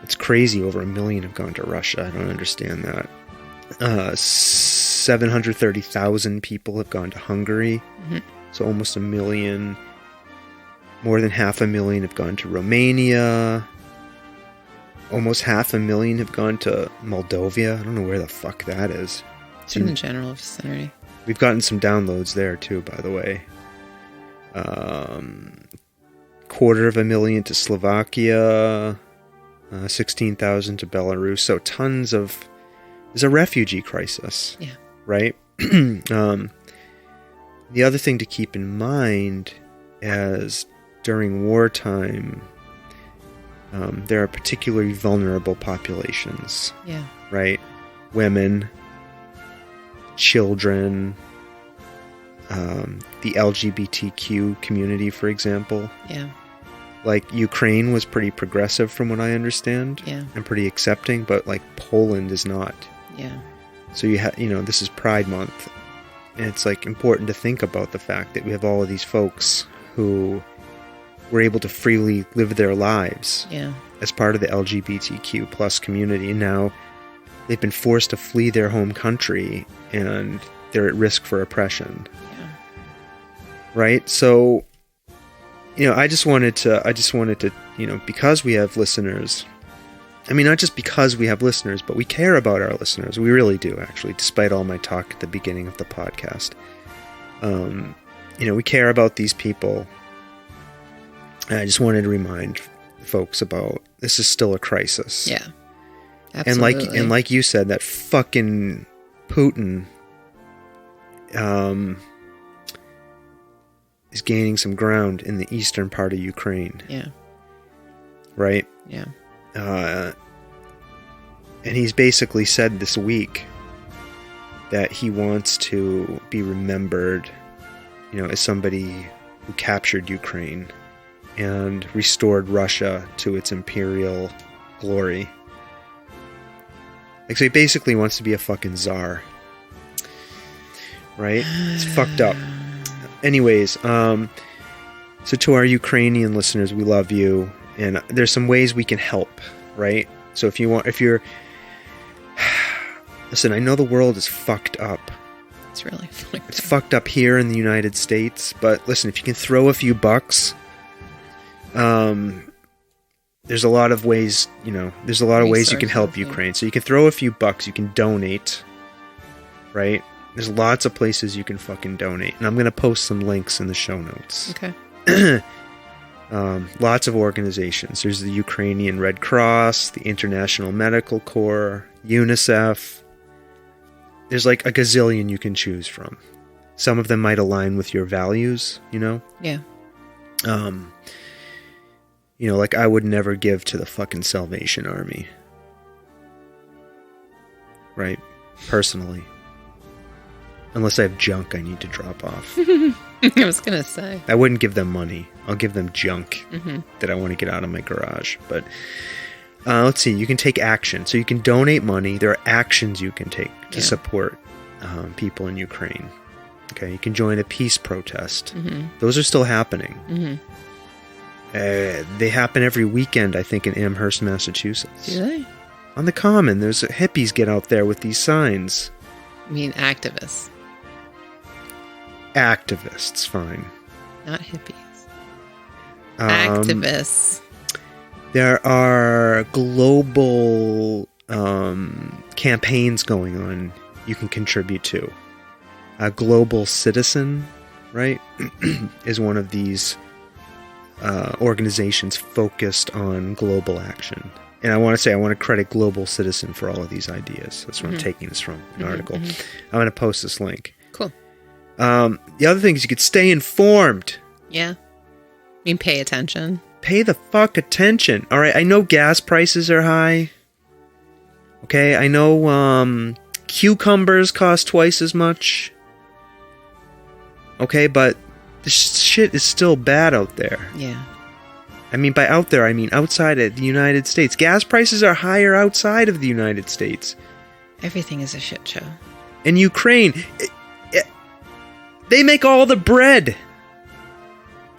It's crazy. Over 1 million have gone to Russia. I don't understand that. 730,000 people have gone to Hungary. So almost 1 million. More than 500,000 have gone to Romania. Almost 500,000 have gone to Moldova. I don't know where the fuck that is. It's in the general vicinity. We've gotten some downloads there too, by the way. 250,000 to Slovakia. 16,000 to Belarus. So tons of... There's a refugee crisis. Yeah. Right? The other thing to keep in mind is during wartime, there are particularly vulnerable populations. Yeah. Right? Women, children, the LGBTQ community, for example. Yeah. Like, Ukraine was pretty progressive from what I understand. Yeah. And pretty accepting, but, like, Poland is not. Yeah. So this is Pride Month. And it's, like, important to think about the fact that we have all of these folks who were able to freely live their lives as part of the LGBTQ plus community. And now they've been forced to flee their home country, and they're at risk for oppression. Yeah. Right? So... I just wanted to, because we have listeners, I mean, not just because we have listeners, but we care about our listeners. We really do, actually, despite all my talk at the beginning of the podcast. We care about these people. And I just wanted to remind folks about this is still a crisis. Yeah. Absolutely. And like you said, that fucking Putin, is gaining some ground in the eastern part of Ukraine. Yeah. Right? Yeah. And he's basically said this week that he wants to be remembered, as somebody who captured Ukraine and restored Russia to its imperial glory. Like, so he basically wants to be a fucking czar. Right? It's fucked up. Anyways, so to our Ukrainian listeners, we love you. And there's some ways we can help, right? So if you're... Listen, I know the world is fucked up. It's really fucked up. It's fucked up here in the United States. But listen, if you can throw a few bucks... there's a lot of ways, there's a lot of ways you can help Ukraine. So you can throw a few bucks, you can donate, right? There's lots of places you can fucking donate. And I'm going to post some links in the show notes. Okay. Lots of organizations. There's the Ukrainian Red Cross, the International Medical Corps, UNICEF. There's like a gazillion you can choose from. Some of them might align with your values, Yeah. Like I would never give to the fucking Salvation Army. Right? Personally. Unless I have junk I need to drop off. I was going to say. I wouldn't give them money. I'll give them junk that I want to get out of my garage. But let's see. You can take action. So you can donate money. There are actions you can take to support people in Ukraine. Okay? You can join a peace protest. Those are still happening. They happen every weekend, I think, in Amherst, Massachusetts. Do they? On the Common, there's hippies get out there with these signs. I mean, activists. Activists, fine. Not hippies. Activists. There are global campaigns going on you can contribute to. A Global Citizen, right, is one of these organizations focused on global action. And I want to credit Global Citizen for all of these ideas. That's where I'm taking this from, an article. I'm going to post this link. Cool. The other thing is you could stay informed. Yeah. I mean, pay attention. Pay the fuck attention. All right, I know gas prices are high. Okay, I know cucumbers cost twice as much. Okay, but this shit is still bad out there. Yeah. I mean, by out there, I mean outside of the United States. Gas prices are higher outside of the United States. Everything is a shit show. In Ukraine, they make all the bread.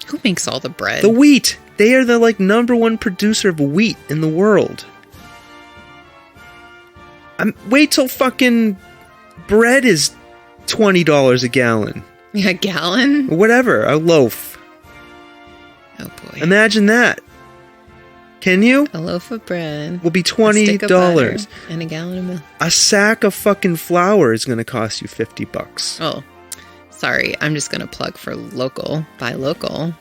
Who makes all the bread? The wheat. They are the number one producer of wheat in the world. Wait till fucking bread is $20 a gallon. A gallon? Whatever, a loaf. Oh boy. Imagine that. Can you? A loaf of bread will be $20. A stick of butter, and a gallon of milk. A sack of fucking flour is going to cost you $50. Oh, sorry. I'm just going to plug for local. Buy local.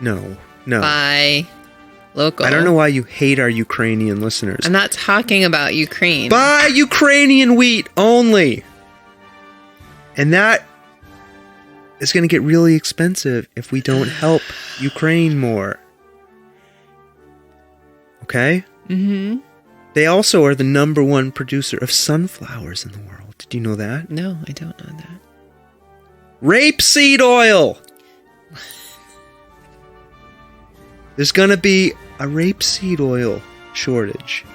No. Buy local. I don't know why you hate our Ukrainian listeners. I'm not talking about Ukraine. Buy Ukrainian wheat only. And that is going to get really expensive if we don't help Ukraine more. Okay? Mm-hmm. They also are the number one producer of sunflowers in the world. Did you know that? No, I don't know that. Rapeseed oil! There's going to be a rapeseed oil shortage.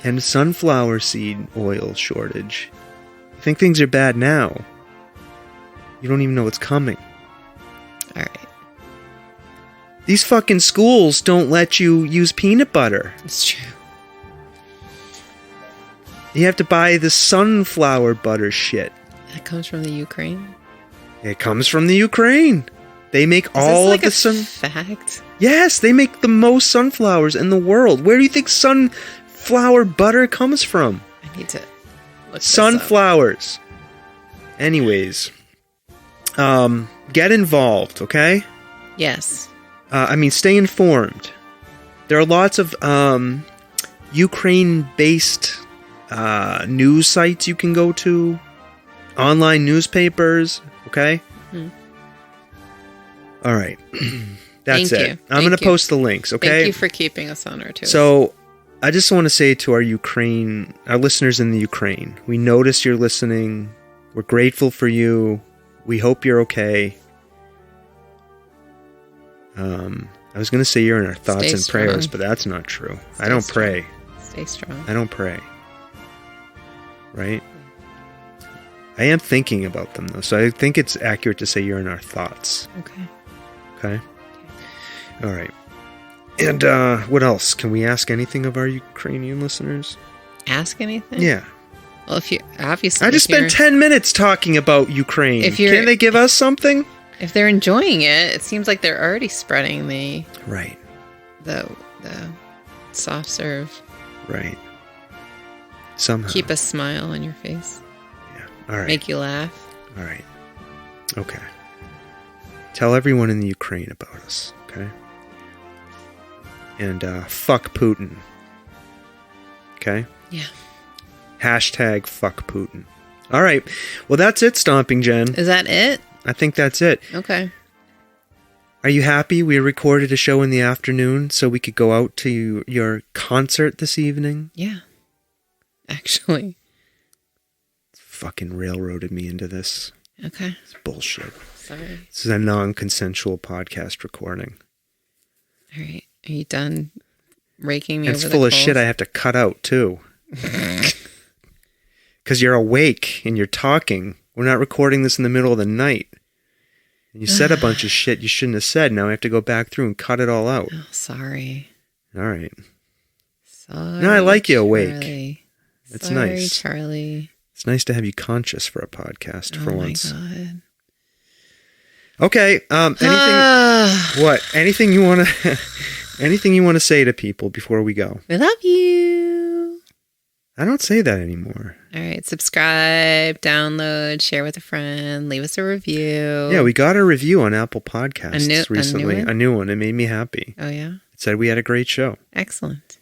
And a sunflower seed oil shortage. You think things are bad now. You don't even know what's coming. All right. These fucking schools don't let you use peanut butter. It's true. You have to buy the sunflower butter shit. That comes from the Ukraine? It comes from the Ukraine. They make all of the fact? Yes, they make the most sunflowers in the world. Where do you think sunflower butter comes from? I need to look sunflowers. Anyways, get involved, okay? Yes. Stay informed. There are lots of Ukraine-based news sites you can go to, online newspapers, okay? Mm-hmm. All right. That's it. I'm going to post the links, okay? Thank you for keeping us on our toes. So, I just want to say to our listeners in the Ukraine, we noticed you're listening. We're grateful for you. We hope you're okay. I was going to say you're in our thoughts and prayers, but that's not true. I don't pray. Stay strong. I don't pray. Right? I am thinking about them, though, so I think it's accurate to say you're in our thoughts. Okay? All right. And what else? Can we ask anything of our Ukrainian listeners? Ask anything? Yeah. Well, if you obviously, I just spent 10 minutes talking about Ukraine. Can they give us something? If they're enjoying it, it seems like they're already spreading the soft serve. Right. Somehow. Keep a smile on your face. Yeah. All right. Make you laugh. All right. Okay. Tell everyone in the Ukraine about us. Okay. And fuck Putin. Okay? Yeah. Hashtag fuck Putin. All right. Well, that's it, Stomping Jen. Is that it? I think that's it. Okay. Are you happy we recorded a show in the afternoon so we could go out to your concert this evening? Yeah. Actually. Fucking railroaded me into this. Okay. It's bullshit. Sorry. This is a non-consensual podcast recording. All right. Are you done raking me and over it's full of coals? shit I have to cut out, too. Because you're awake and you're talking. We're not recording this in the middle of the night. And you said a bunch of shit you shouldn't have said. Now I have to go back through and cut it all out. Oh, sorry. All right. Sorry, no, I like you awake. Charlie. It's sorry, nice. Charlie. It's nice to have you conscious for a podcast for once. Oh, my God. Okay. Anything? What? Anything you want to... Anything you want to say to people before we go? We love you. I don't say that anymore. All right. Subscribe, download, share with a friend, leave us a review. Yeah, we got a review on Apple Podcasts recently. A new one? It made me happy. Oh, yeah? It said we had a great show. Excellent.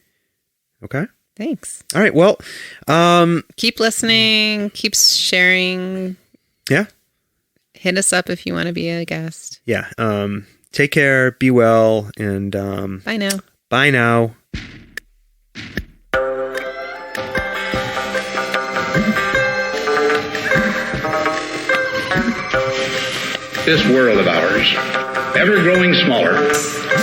Okay. Thanks. All right. Well, keep listening. Keep sharing. Yeah. Hit us up if you want to be a guest. Yeah. Take care. Be well. And bye now. Bye now. This world of ours, ever growing smaller,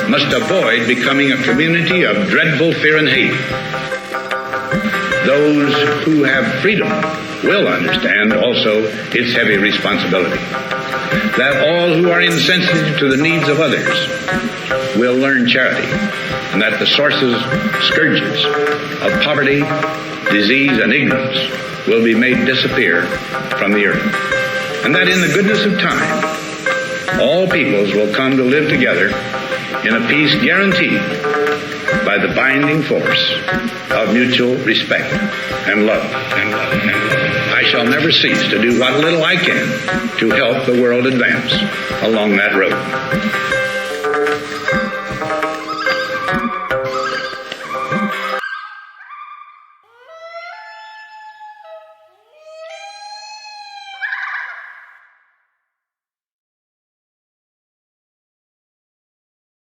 must avoid becoming a community of dreadful fear and hate. Those who have freedom will understand also its heavy responsibility. That all who are insensitive to the needs of others will learn charity, and that the sources, scourges of poverty, disease, and ignorance will be made disappear from the earth. And that in the goodness of time, all peoples will come to live together in a peace guaranteed by the binding force of mutual respect and love. I shall never cease to do what little I can to help the world advance along that road.